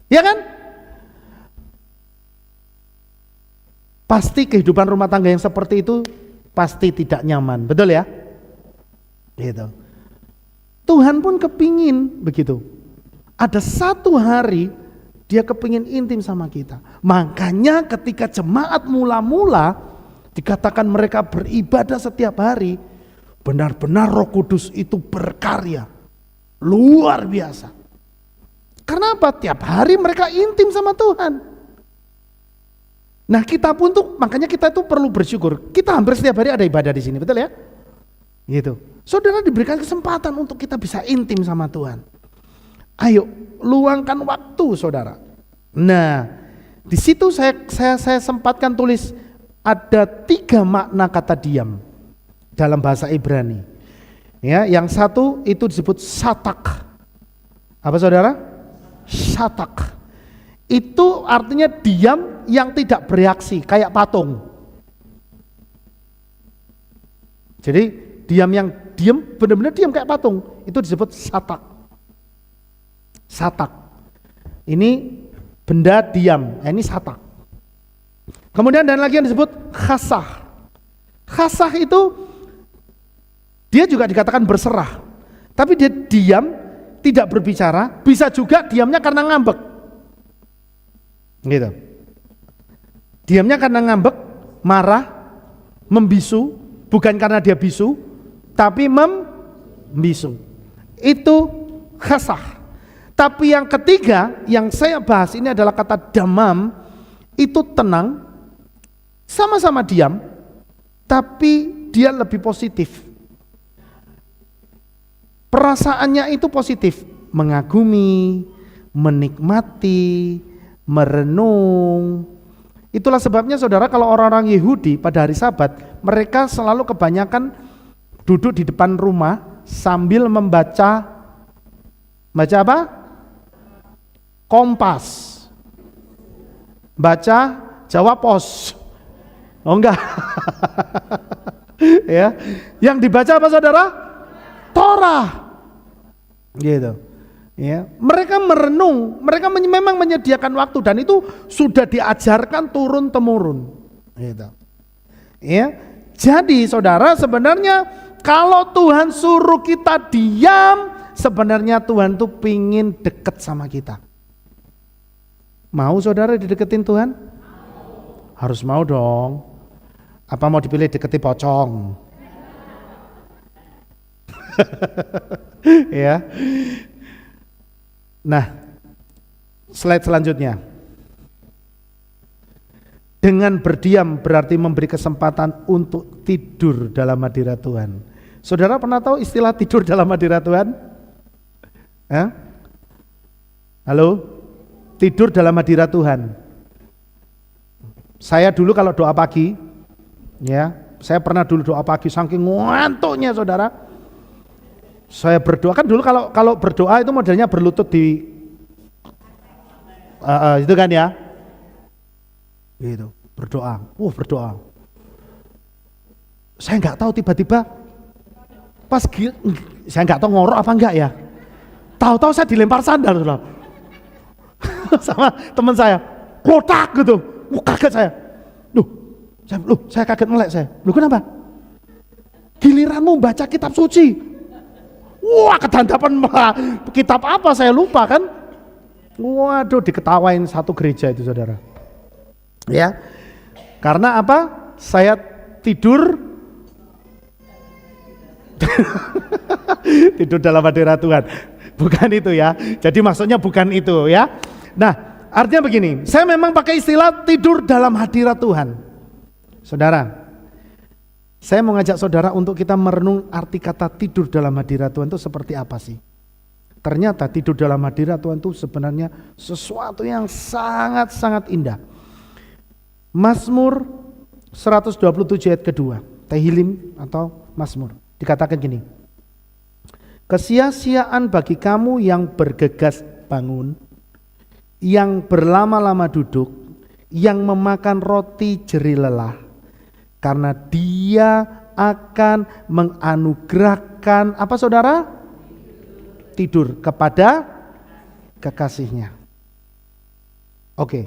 Ya kan? Pasti kehidupan rumah tangga yang seperti itu pasti tidak nyaman, betul ya? Gitu. Tuhan pun kepingin begitu. Ada satu hari dia kepingin intim sama kita. Makanya ketika jemaat mula-mula dikatakan mereka beribadah setiap hari, benar-benar Roh Kudus itu berkarya luar biasa. Karena apa? Tiap hari mereka intim sama Tuhan. Nah kita pun tuh, makanya kita tuh perlu bersyukur. Kita hampir setiap hari ada ibadah di sini, betul ya? Gitu. Saudara diberikan kesempatan untuk kita bisa intim sama Tuhan. Ayo, luangkan waktu, saudara. Nah, di situ saya sempatkan tulis ada 3 makna kata diam dalam bahasa Ibrani. Ya, yang satu itu disebut satak. Apa saudara? Satak. Itu artinya diam yang tidak bereaksi, kayak patung. Jadi diam yang diam, benar-benar diam kayak patung, itu disebut satak. Satak. Ini benda diam, ini satak. Kemudian dan lagi yang disebut khasah. Khasah itu dia juga dikatakan berserah. Tapi dia diam, tidak berbicara, bisa juga diamnya karena ngambek. Gitu. Diamnya karena ngambek, marah, membisu, bukan karena dia bisu, tapi membisu. Itu khasah. Tapi yang ketiga yang saya bahas ini adalah kata damam, itu tenang, sama-sama diam, tapi dia lebih positif. Perasaannya itu positif, mengagumi, menikmati, merenung. Itulah sebabnya saudara kalau orang-orang Yahudi pada hari Sabat, mereka selalu kebanyakan duduk di depan rumah sambil membaca apa? Kompas. Baca Jawa Pos. Oh enggak. Ya. Yang dibaca apa saudara? Torah. Gitu. Ya, mereka merenung, mereka memang menyediakan waktu dan itu sudah diajarkan turun temurun. Gitu. Ya, jadi saudara sebenarnya kalau Tuhan suruh kita diam, sebenarnya Tuhan tuh pingin deket sama kita. Mau saudara dideketin Tuhan? Harus mau dong. Apa mau dipilih deketi pocong? Ya. Nah, slide selanjutnya. Dengan berdiam berarti memberi kesempatan untuk tidur dalam hadirat Tuhan. Saudara pernah tahu istilah tidur dalam hadirat Tuhan? Eh? Halo? Tidur dalam hadirat Tuhan. Saya dulu kalau doa pagi, ya, saya pernah dulu doa pagi saking ngantuknya saudara. Saya berdoa, kan dulu kalau berdoa itu modelnya berlutut di itu kan ya. Gitu, berdoa. Berdoa. Saya nggak tahu tiba-tiba pas saya nggak tahu ngorok apa enggak ya. Tahu-tahu saya dilempar sandal saudara. Sama teman saya. Kotak gitu. Kaget saya. Saya kaget melek saya. Kenapa? Giliranmu baca kitab suci. Wah, kedandapan kitab apa saya lupa kan? Waduh, diketawain satu gereja itu saudara. Ya. Karena apa? Saya tidur tidur dalam hadirat Tuhan. Bukan itu ya. Jadi maksudnya bukan itu ya. Nah, artinya begini, saya memang pakai istilah tidur dalam hadirat Tuhan. Saudara, saya mau ngajak saudara untuk kita merenung arti kata tidur dalam hadirat Tuhan itu seperti apa sih? Ternyata tidur dalam hadirat Tuhan itu sebenarnya sesuatu yang sangat-sangat indah. Mazmur 127 ayat kedua, Tehillim atau Mazmur, dikatakan gini, kesia-siaan bagi kamu yang bergegas bangun, yang berlama-lama duduk, yang memakan roti jerih lelah, karena dia akan menganugerahkan apa saudara? Tidur kepada kekasihnya. Oke.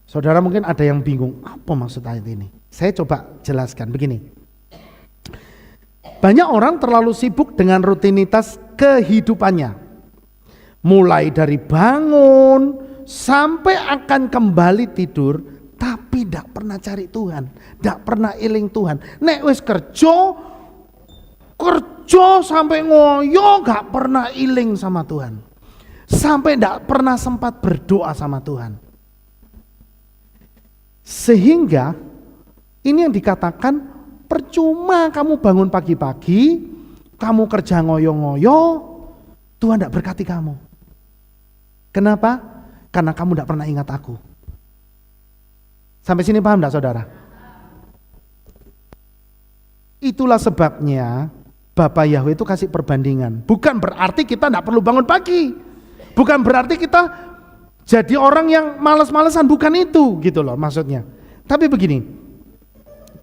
Saudara mungkin ada yang bingung, apa maksud ayat ini? Saya coba jelaskan begini. Banyak orang terlalu sibuk dengan rutinitas kehidupannya. Mulai dari bangun sampai akan kembali tidur, tapi tidak pernah cari Tuhan, tidak pernah eling Tuhan. Nek wis kerja sampai ngoyo, gak pernah iling sama Tuhan. Sampai tidak pernah sempat berdoa sama Tuhan. Sehingga ini yang dikatakan percuma kamu bangun pagi-pagi, kamu kerja ngoyo-ngoyo, Tuhan tidak berkati kamu. Kenapa? Karena kamu tidak pernah ingat aku. Sampai sini paham tidak saudara? Itulah sebabnya Bapak Yahweh itu kasih perbandingan. Bukan berarti kita tidak perlu bangun pagi. Bukan berarti kita jadi orang yang malas-malesan, bukan itu gitu loh maksudnya. Tapi begini,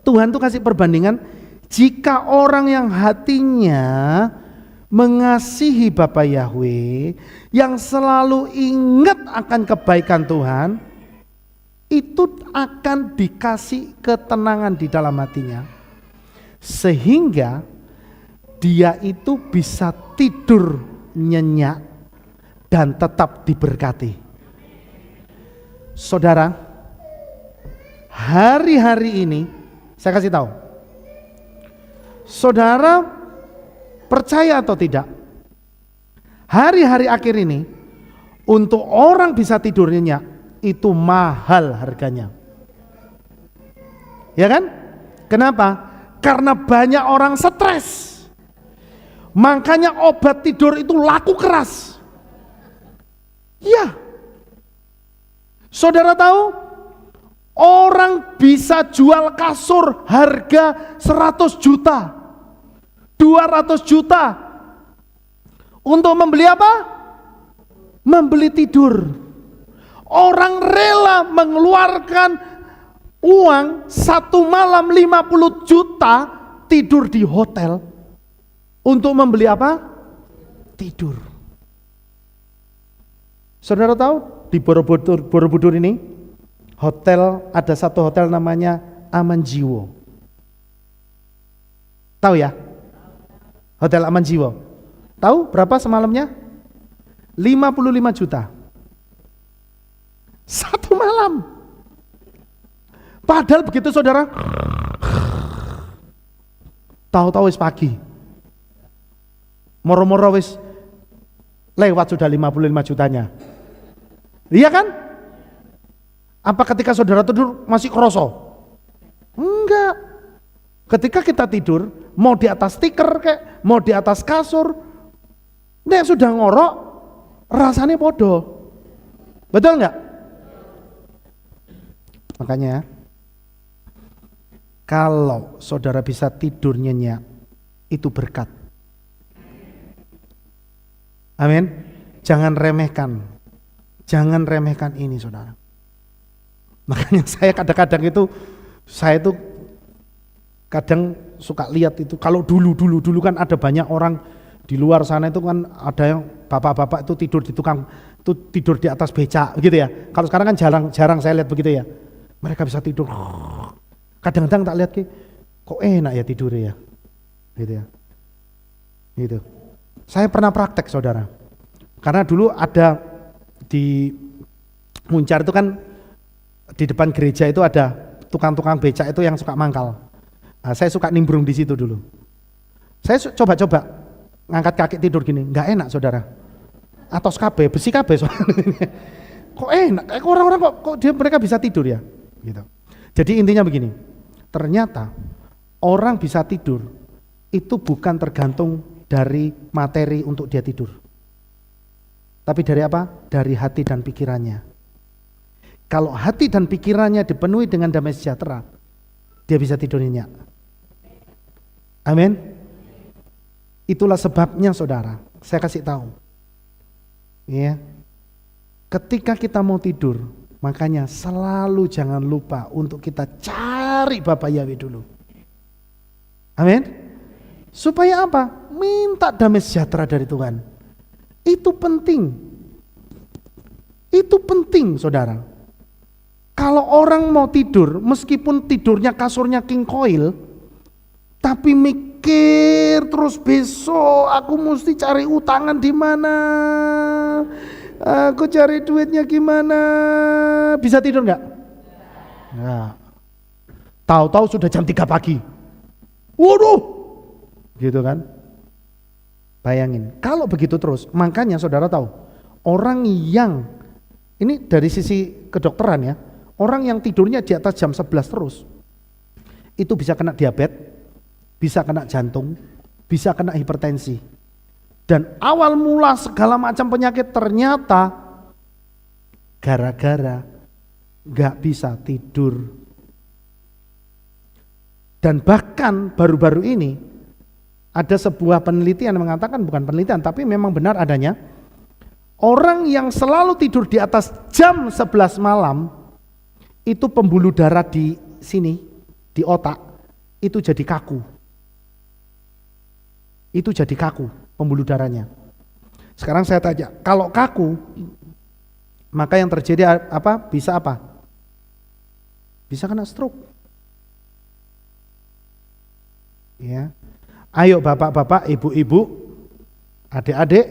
Tuhan tuh kasih perbandingan, jika orang yang hatinya mengasihi Bapak Yahweh, yang selalu ingat akan kebaikan Tuhan, itu akan dikasih ketenangan di dalam hatinya. Sehingga dia itu bisa tidur nyenyak dan tetap diberkati. Saudara, hari-hari ini saya kasih tahu, saudara percaya atau tidak, hari-hari akhir ini untuk orang bisa tidur nyenyak itu mahal harganya. Ya kan? Kenapa? Karena banyak orang stres. Makanya obat tidur itu laku keras. Ya. Saudara tahu? Orang bisa jual kasur harga 100 juta, 200 juta. Untuk membeli apa? Membeli tidur. Orang rela mengeluarkan uang satu malam 50 juta tidur di hotel. Untuk membeli apa? Tidur. Saudara tahu di Borobudur ini hotel, ada satu hotel namanya Aman Jiwo. Tahu ya? Hotel Aman Jiwo. Tahu berapa semalamnya? 55 juta. Satu malam. Padahal begitu saudara, tahu-tahu wis pagi. Moro-moro wis lewat sudah 55 jutanya. Iya kan? Apa ketika saudara tidur masih kroso? Enggak. Ketika kita tidur, mau di atas tikar kayak, mau di atas kasur, Nek sudah ngorok, rasanya podo. Betul nggak? Makanya, kalau saudara bisa tidur nyenyak, itu berkat. Amin. Jangan remehkan. Jangan remehkan ini, saudara. Makanya saya kadang-kadang itu, saya itu kadang suka lihat itu, kalau dulu kan ada banyak orang di luar sana itu kan ada yang bapak-bapak itu tidur di itu tidur di atas becak gitu ya. Kalau sekarang kan jarang saya lihat begitu ya. Mereka bisa tidur. Kadang-kadang tak lihat kok enak ya tidur ya. Gitu ya. Gitu. Saya pernah praktek, saudara. Karena dulu ada di Muncar itu kan di depan gereja itu ada tukang-tukang becak itu yang suka mangkal. Nah, saya suka nimbrung di situ dulu. Saya coba-coba ngangkat kaki tidur gini, nggak enak, saudara. Atos kabeh, besi kabeh soalnya. Kok enak? Orang-orang kok mereka bisa tidur ya? Gitu. Jadi intinya begini, ternyata orang bisa tidur itu bukan tergantung dari materi untuk dia tidur. Tapi dari apa? Dari hati dan pikirannya. Kalau hati dan pikirannya dipenuhi dengan damai sejahtera, dia bisa tidur nyenyak. Amin. Itulah sebabnya, saudara, saya kasih tahu. Ya. Ketika kita mau tidur, makanya selalu jangan lupa untuk kita cari Bapa Yahweh dulu. Amin. Supaya apa? Minta damai sejahtera dari Tuhan. Itu penting. Itu penting, saudara. Kalau orang mau tidur, meskipun tidurnya kasurnya king coil, tapi mikir terus besok aku mesti cari utangan di mana, aku cari duitnya gimana, bisa tidur nggak? Nah, tahu-tahu sudah jam 3 pagi. Waduh, gitu kan? Bayangin, kalau begitu terus, makanya saudara tahu, orang yang, ini dari sisi kedokteran ya, orang yang tidurnya di atas jam 11 terus, itu bisa kena diabetes, bisa kena jantung, bisa kena hipertensi. Dan awal mula segala macam penyakit ternyata gara-gara gak bisa tidur. Dan bahkan baru-baru ini ada sebuah penelitian yang mengatakan, bukan penelitian tapi memang benar adanya, orang yang selalu tidur di atas jam 11 malam, itu pembuluh darah di sini, di otak, itu jadi kaku. Itu jadi kaku pembuluh darahnya. Sekarang saya tanya, kalau kaku, maka yang terjadi apa? Bisa apa? Bisa kena stroke. Ya. Ayo bapak-bapak, ibu-ibu, adik-adik,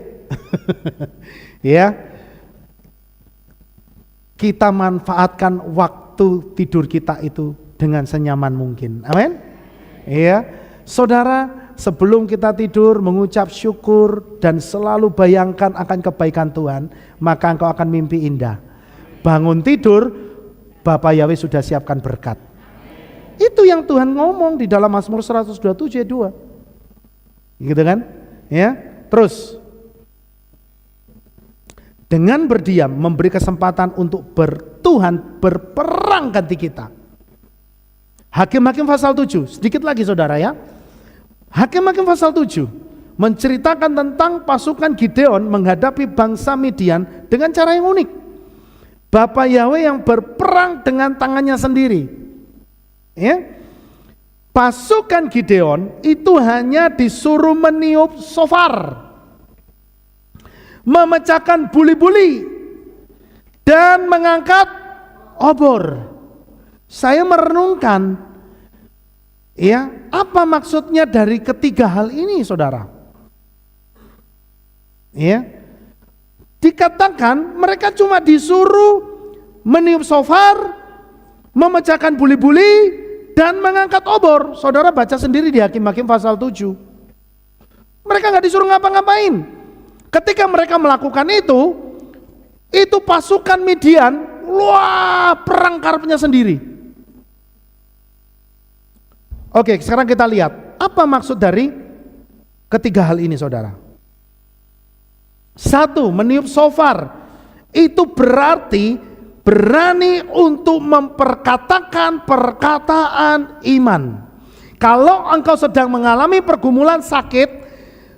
ya, kita manfaatkan waktu tidur kita itu dengan senyaman mungkin. Amin. Iya. Saudara, sebelum kita tidur mengucap syukur dan selalu bayangkan akan kebaikan Tuhan, maka engkau akan mimpi indah. Bangun tidur, Bapa Yahweh sudah siapkan berkat. Itu yang Tuhan ngomong di dalam Mazmur 127 ayat 2. Gitu kan? Ya. Terus dengan berdiam memberi kesempatan untuk Tuhan berperang ganti kita. Hakim-Hakim pasal 7, sedikit lagi saudara ya. Hakim-Hakim pasal 7 menceritakan tentang pasukan Gideon menghadapi bangsa Midian dengan cara yang unik. Bapa Yahweh yang berperang dengan tangannya sendiri. Ya. Pasukan Gideon itu hanya disuruh meniup shofar, memecahkan buli-buli, dan mengangkat obor. Saya merenungkan, ya, apa maksudnya dari ketiga hal ini, saudara? Ya, dikatakan mereka cuma disuruh meniup shofar, memecahkan buli-buli, dan mengangkat obor. Saudara baca sendiri di Hakim-Hakim pasal 7. Mereka nggak disuruh ngapa-ngapain. Ketika mereka melakukan itu pasukan Midian, wah, perang karepnya sendiri. Oke, sekarang kita lihat apa maksud dari ketiga hal ini, saudara. Satu, meniup shofar. Itu berarti berani untuk memperkatakan perkataan iman. Kalau engkau sedang mengalami pergumulan sakit,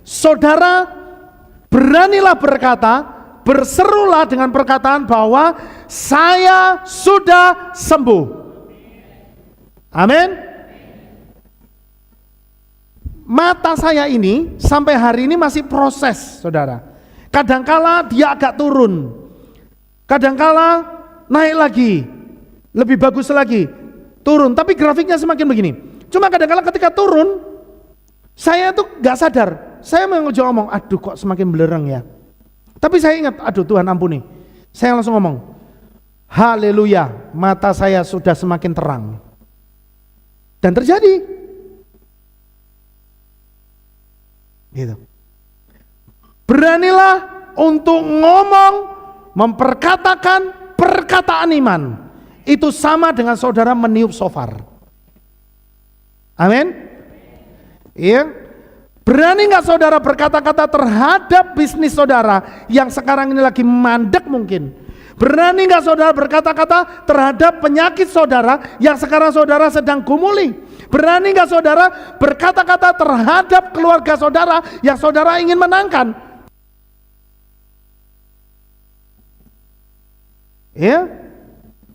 saudara beranilah berkata, berserulah dengan perkataan bahwa saya sudah sembuh. Amin. Mata saya ini sampai hari ini masih proses, saudara. Kadangkala dia agak turun, kadangkala naik lagi, lebih bagus lagi, turun. Tapi grafiknya semakin begini. Cuma kadangkala ketika turun, saya tuh gak sadar. Saya ngomong, aduh kok semakin belerang ya. Tapi saya ingat, aduh Tuhan ampuni. Saya langsung ngomong, haleluya, mata saya sudah semakin terang. Dan terjadi. Gitu. Beranilah untuk ngomong, memperkatakan perkataan iman. Itu sama dengan saudara meniup shofar. Amin. Iya. Berani nggak saudara berkata-kata terhadap bisnis saudara yang sekarang ini lagi mandek mungkin? Berani nggak saudara berkata-kata terhadap penyakit saudara yang sekarang saudara sedang gumuli? Berani nggak saudara berkata-kata terhadap keluarga saudara yang saudara ingin menangkan? Ya,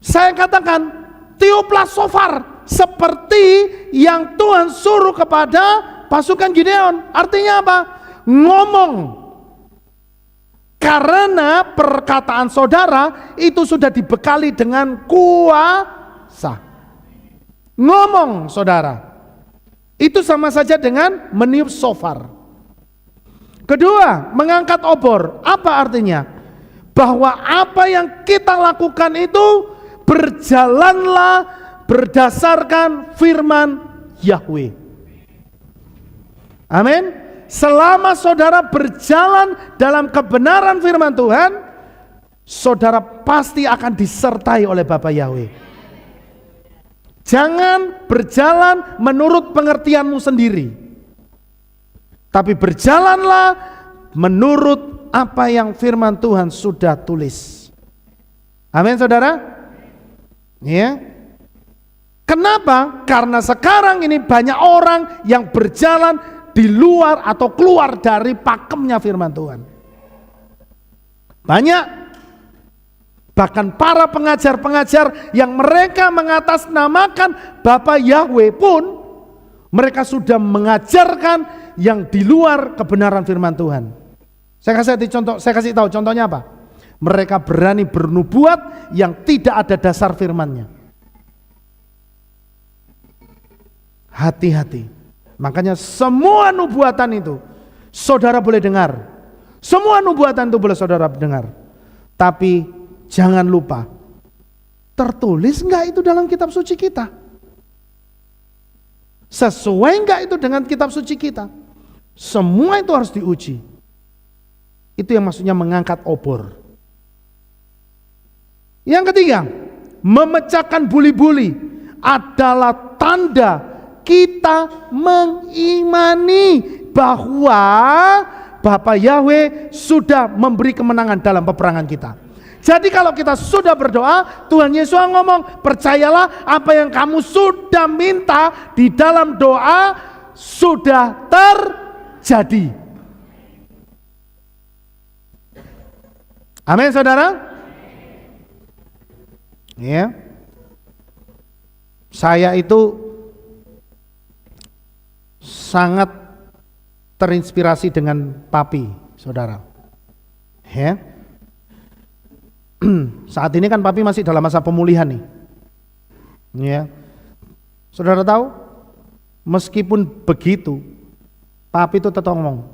saya katakan tiuplah shofar seperti yang Tuhan suruh kepada pasukan Gideon. Artinya apa? Ngomong. Karena perkataan saudara itu sudah dibekali dengan kuasa. Ngomong saudara. Itu sama saja dengan meniup shofar. Kedua, mengangkat obor. Apa artinya? Bahwa apa yang kita lakukan itu berjalanlah berdasarkan firman Yahweh. Amin. Selama saudara berjalan dalam kebenaran firman Tuhan, saudara pasti akan disertai oleh Bapa Yahweh. Jangan berjalan menurut pengertianmu sendiri, tapi berjalanlah menurut apa yang firman Tuhan sudah tulis. Amin saudara. Ya. Kenapa? Karena sekarang ini banyak orang yang berjalan di luar atau keluar dari pakemnya firman Tuhan. Banyak, bahkan para pengajar-pengajar yang mereka mengatasnamakan Bapa Yahweh pun mereka sudah mengajarkan yang di luar kebenaran firman Tuhan. Saya kasih tahu contohnya apa? Mereka berani bernubuat yang tidak ada dasar firman-Nya. Hati-hati. Makanya semua nubuatan itu saudara boleh dengar. Semua nubuatan itu boleh saudara dengar. Tapi jangan lupa, tertulis enggak itu dalam kitab suci kita? Sesuai enggak itu dengan kitab suci kita? Semua itu harus diuji. Itu yang maksudnya mengangkat obor. Yang ketiga, memecahkan buli-buli adalah tanda kita mengimani bahwa Bapa Yahweh sudah memberi kemenangan dalam peperangan kita. Jadi kalau kita sudah berdoa, Tuhan Yesus ngomong, percayalah apa yang kamu sudah minta di dalam doa sudah terjadi. Amin saudara. Ya. Saya itu sangat terinspirasi dengan papi, saudara. Ya. Saat ini kan papi masih dalam masa pemulihan nih. Ya. Saudara tahu, meskipun begitu, papi itu tetap ngomong,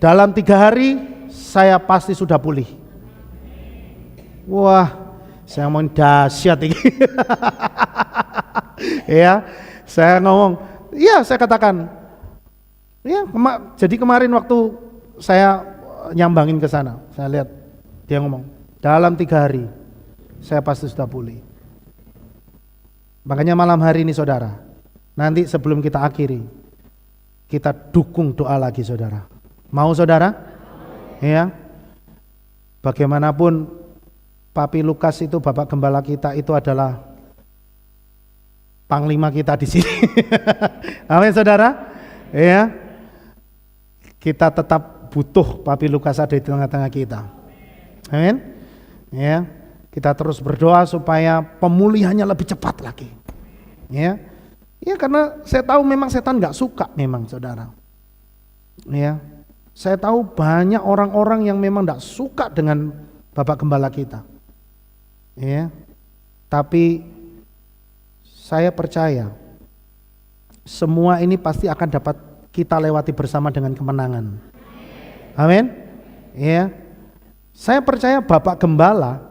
dalam 3 hari saya pasti sudah pulih. Wah, saya ngomong dahsyat ini. Ya, saya ngomong, iya saya katakan, ya jadi kemarin waktu saya nyambangin ke sana, saya lihat dia ngomong, dalam 3 hari saya pasti sudah pulih. Makanya malam hari ini saudara, nanti sebelum kita akhiri, kita dukung doa lagi saudara. Mau saudara? Ya. Bagaimanapun Papi Lukas itu, Bapak Gembala kita itu adalah panglima kita di sini. Amin saudara. Ya, kita tetap butuh Papi Lukas ada di tengah-tengah kita. Amin. Ya, kita terus berdoa supaya pemulihannya lebih cepat lagi. Ya, ya karena saya tahu memang setan nggak suka memang saudara. Ya, saya tahu banyak orang-orang yang memang tidak suka dengan Bapak Gembala kita. Ya. Tapi saya percaya semua ini pasti akan dapat kita lewati bersama dengan kemenangan. Amin. Ya. Saya percaya Bapak Gembala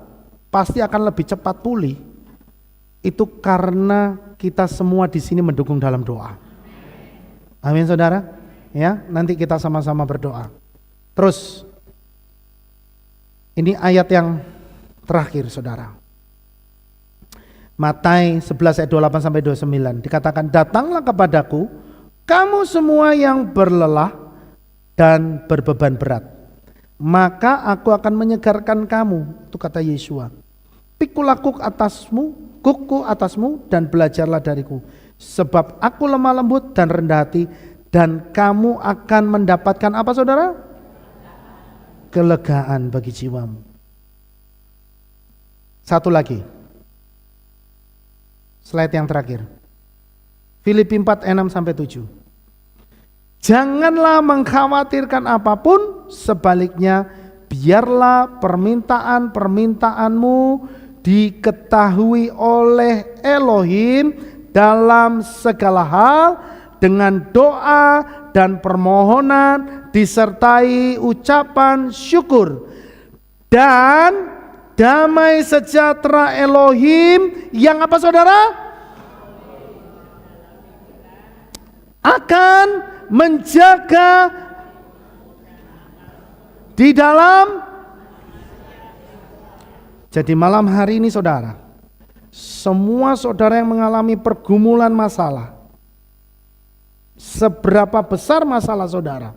pasti akan lebih cepat pulih. Itu karena kita semua di sini mendukung dalam doa. Amin saudara. Ya, nanti kita sama-sama berdoa. Terus ini ayat yang terakhir saudara. Matius 11 ayat 28 sampai 29 dikatakan, datanglah kepadaku kamu semua yang berlelah dan berbeban berat, maka aku akan menyegarkan kamu. Itu kata Yesua. Pikul kuku atasmu dan belajarlah dariku, sebab aku lemah lembut dan rendah hati, dan kamu akan mendapatkan apa saudara? Kelegaan bagi jiwamu. Satu lagi, slide yang terakhir, Filipi 4 ayat 6 sampai 7. Janganlah mengkhawatirkan apapun, sebaliknya biarlah permintaan-permintaanmu diketahui oleh Elohim dalam segala hal, dengan doa dan permohonan disertai ucapan syukur, dan damai sejahtera Elohim yang apa saudara? Akan menjaga di dalam. Jadi malam hari ini saudara, semua saudara yang mengalami pergumulan masalah, seberapa besar masalah saudara,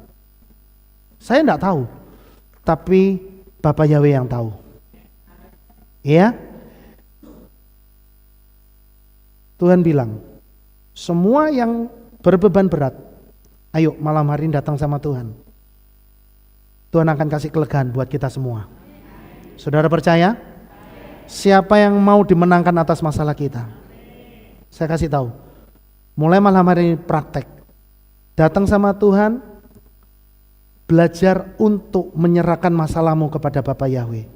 saya enggak tahu, tapi Bapak Yahweh yang tahu. Ya, Tuhan bilang, semua yang berbeban berat, ayo malam hari ini datang sama Tuhan. Tuhan akan kasih kelegaan buat kita semua. Saudara percaya? Siapa yang mau dimenangkan atas masalah kita? Saya kasih tahu, mulai malam hari ini praktek. Datang sama Tuhan, belajar untuk menyerahkan masalahmu kepada Bapak Yahweh.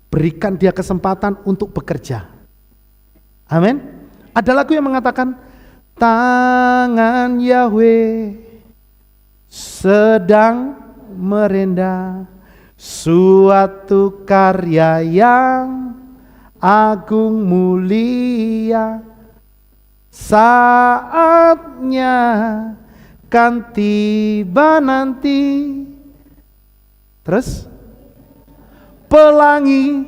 Berikan dia kesempatan untuk bekerja. Amin. Ada lagu yang mengatakan, tangan Yahweh sedang merendah suatu karya yang agung mulia, saatnya kan tiba nanti. Terus pelangi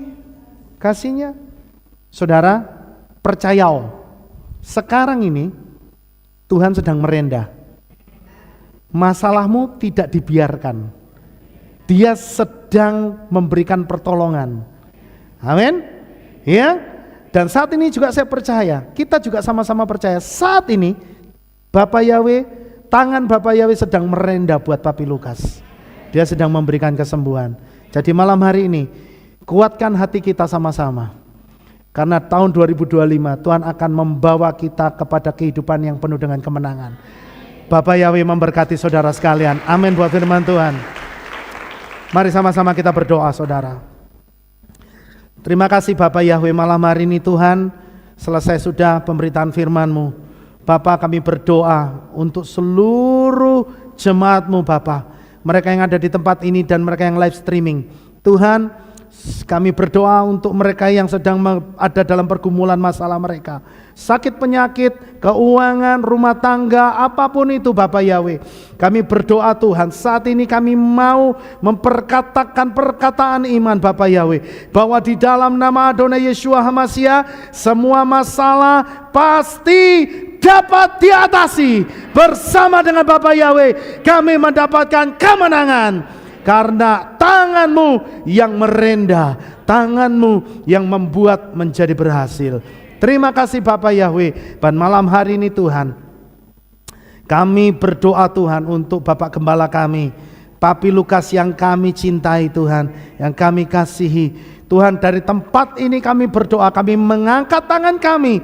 kasihnya. Saudara percaya, sekarang ini Tuhan sedang merendah. Masalahmu tidak dibiarkan, Dia sedang memberikan pertolongan. Amin. Ya. Dan saat ini juga saya percaya, kita juga sama-sama percaya, saat ini Bapak Yahweh, tangan Bapak Yahweh sedang merendah buat Papi Lukas. Dia sedang memberikan kesembuhan. Jadi malam hari ini kuatkan hati kita sama-sama, karena tahun 2025 Tuhan akan membawa kita kepada kehidupan yang penuh dengan kemenangan. Bapak Yahweh memberkati saudara sekalian. Amin buat firman Tuhan. Mari sama-sama kita berdoa saudara. Terima kasih Bapak Yahweh, malam hari ini Tuhan, selesai sudah pemberitaan firman-Mu. Bapak, kami berdoa untuk seluruh jemaat-Mu Bapak, mereka yang ada di tempat ini dan mereka yang live streaming. Tuhan, kami berdoa untuk mereka yang sedang ada dalam pergumulan masalah mereka, sakit penyakit, keuangan, rumah tangga, apapun itu Bapak Yahweh. Kami berdoa Tuhan, saat ini kami mau memperkatakan perkataan iman Bapak Yahweh, bahwa di dalam nama Adonai Yeshua HaMashiach, semua masalah pasti dapat diatasi. Bersama dengan Bapak Yahweh kami mendapatkan kemenangan. karena tangan-Mu yang merendah, tangan-Mu yang membuat menjadi berhasil. Terima kasih Bapak Yahweh. Dan malam hari ini Tuhan, kami berdoa Tuhan untuk Bapak Gembala kami, Papi Lukas yang kami cintai Tuhan, yang kami kasihi. Tuhan, dari tempat ini kami berdoa, kami mengangkat tangan kami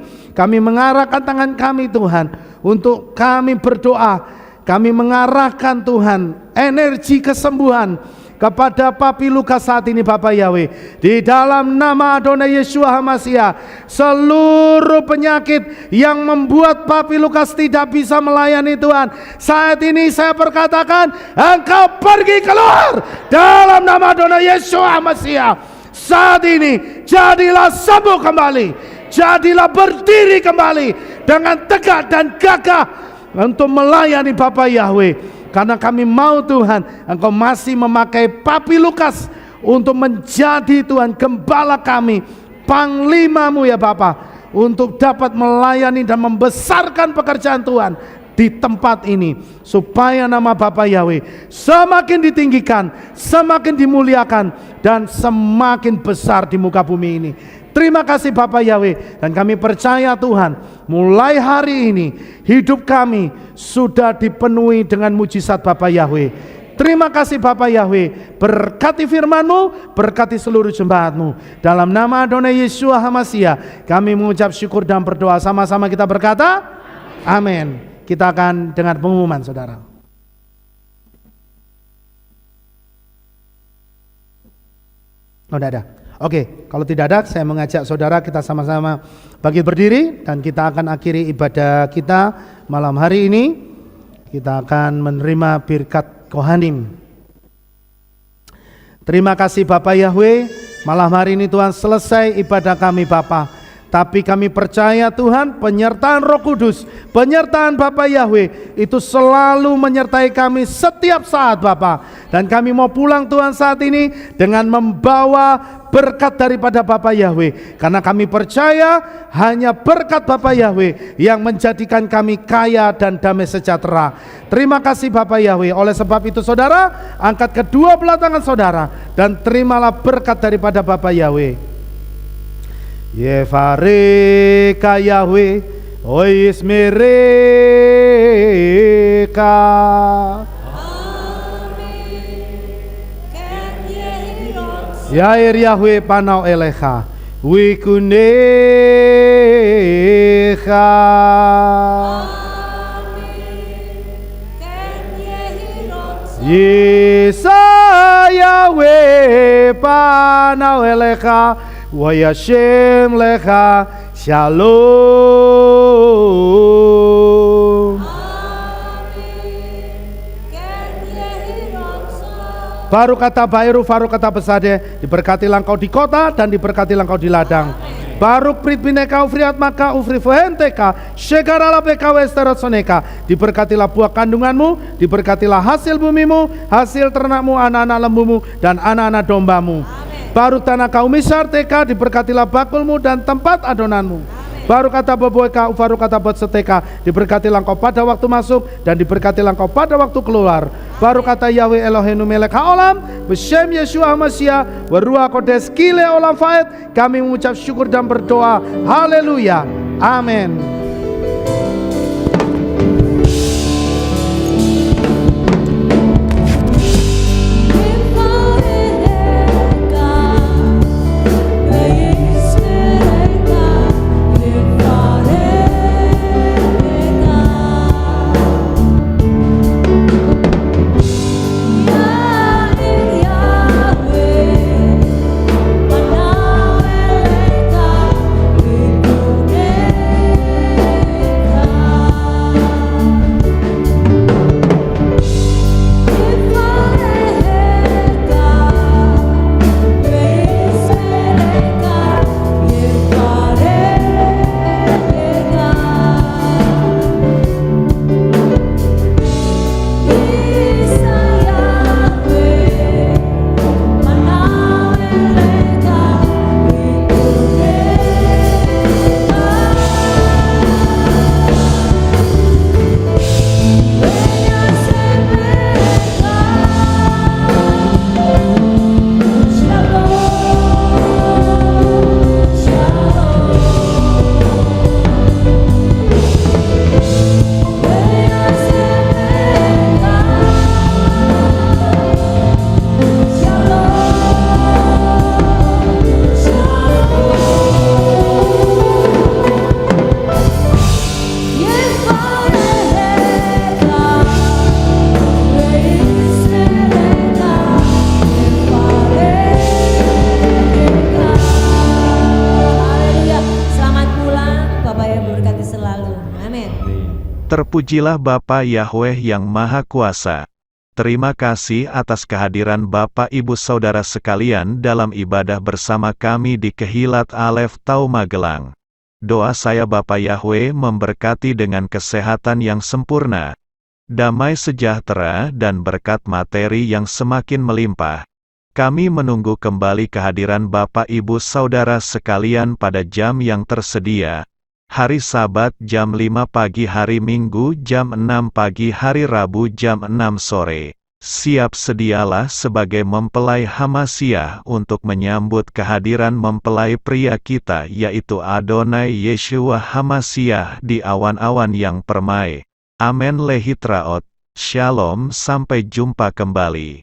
mengarahkan tangan kami Tuhan, untuk kami berdoa, kami mengarahkan Tuhan energi kesembuhan kepada Papi Lukas saat ini Bapak Yahweh. Di dalam nama Adonai Yeshua HaMashiach, seluruh penyakit yang membuat Papi Lukas tidak bisa melayani Tuhan, saat ini saya berkatakan, Engkau pergi keluar dalam nama Adonai Yeshua HaMashiach. Saat ini jadilah sembuh kembali, jadilah berdiri kembali dengan tegak dan gagah untuk melayani Bapak Yahweh. Karena kami mau Tuhan, Engkau masih memakai Papi Lukas untuk menjadi Tuhan gembala kami, panglima-Mu ya Bapak, untuk dapat melayani dan membesarkan pekerjaan Tuhan di tempat ini, supaya nama Bapak Yahweh semakin ditinggikan, semakin dimuliakan, dan semakin besar di muka bumi ini. Terima kasih Bapak Yahweh, dan kami percaya Tuhan, mulai hari ini hidup kami sudah dipenuhi dengan mujizat Bapak Yahweh. Terima kasih Bapak Yahweh, berkati firman-Mu, berkati seluruh jemaat-Mu. Dalam nama Adonai Yeshua HaMashiach kami mengucap syukur dan berdoa. Sama-sama kita berkata amin. Kita akan dengar pengumuman saudara. Oh, tidak ada. Oke, kalau tidak ada, saya mengajak saudara kita sama-sama bangkit berdiri, dan kita akan akhiri ibadah kita malam hari ini. Kita akan menerima birkat Kohanim. Terima kasih Bapak Yahweh, malam hari ini Tuhan selesai ibadah kami Bapak. Tapi kami percaya Tuhan, penyertaan Roh Kudus, penyertaan Bapak Yahweh itu selalu menyertai kami setiap saat Bapak. Dan kami mau pulang Tuhan saat ini dengan membawa berkat daripada Bapak Yahweh. Karena kami percaya hanya berkat Bapak Yahweh yang menjadikan kami kaya dan damai sejahtera. Terima kasih Bapak Yahweh. Oleh sebab itu saudara, angkat kedua belah tangan saudara dan terimalah berkat daripada Bapak Yahweh. Yevareka Yahweh, oismereka. Yair Yahweh panau elecha, wikunecha. Yesa Yahweh panau elecha, Wayashem lecha shalom. Baru kata Bairu, baru kata Besade, diberkatilah engkau di kota dan diberkatilah engkau di ladang. Baruk prit bineka ufriat maka ufri fuhenteka shegarala beka westerotsoneka. Diberkatilah buah kandunganmu, diberkatilah hasil bumimu, hasil ternakmu, anak-anak lembumu dan anak-anak dombamu. Baru tanah kau misar teka, diberkatilah bakulmu dan tempat adonanmu. Baru kata boboeka, baru kata bot seteka, diberkatilah engkau pada waktu masuk dan diberkatilah engkau pada waktu keluar. Baru kata Yahweh Eloheinu melek haolam, Beshem Yeshua HaMashiach, Waruah Kodes Kile Olam Faed. Kami mengucap syukur dan berdoa. Haleluya. Amin. Terpujilah Bapa Yahweh yang Maha Kuasa. Terima kasih atas kehadiran Bapak Ibu Saudara sekalian dalam ibadah bersama kami di Kehilat Alef Tau Magelang. Doa saya Bapa Yahweh memberkati dengan kesehatan yang sempurna, damai sejahtera dan berkat materi yang semakin melimpah. Kami menunggu kembali kehadiran Bapak Ibu Saudara sekalian pada jam yang tersedia. Hari Sabat jam 5 pagi, hari Minggu jam 6 pagi, hari Rabu jam 6 sore. Siap sedialah sebagai mempelai Hamasiah untuk menyambut kehadiran mempelai pria kita yaitu Adonai Yeshua Hamasiah di awan-awan yang permai. Amen lehitraot. Shalom, sampai jumpa kembali.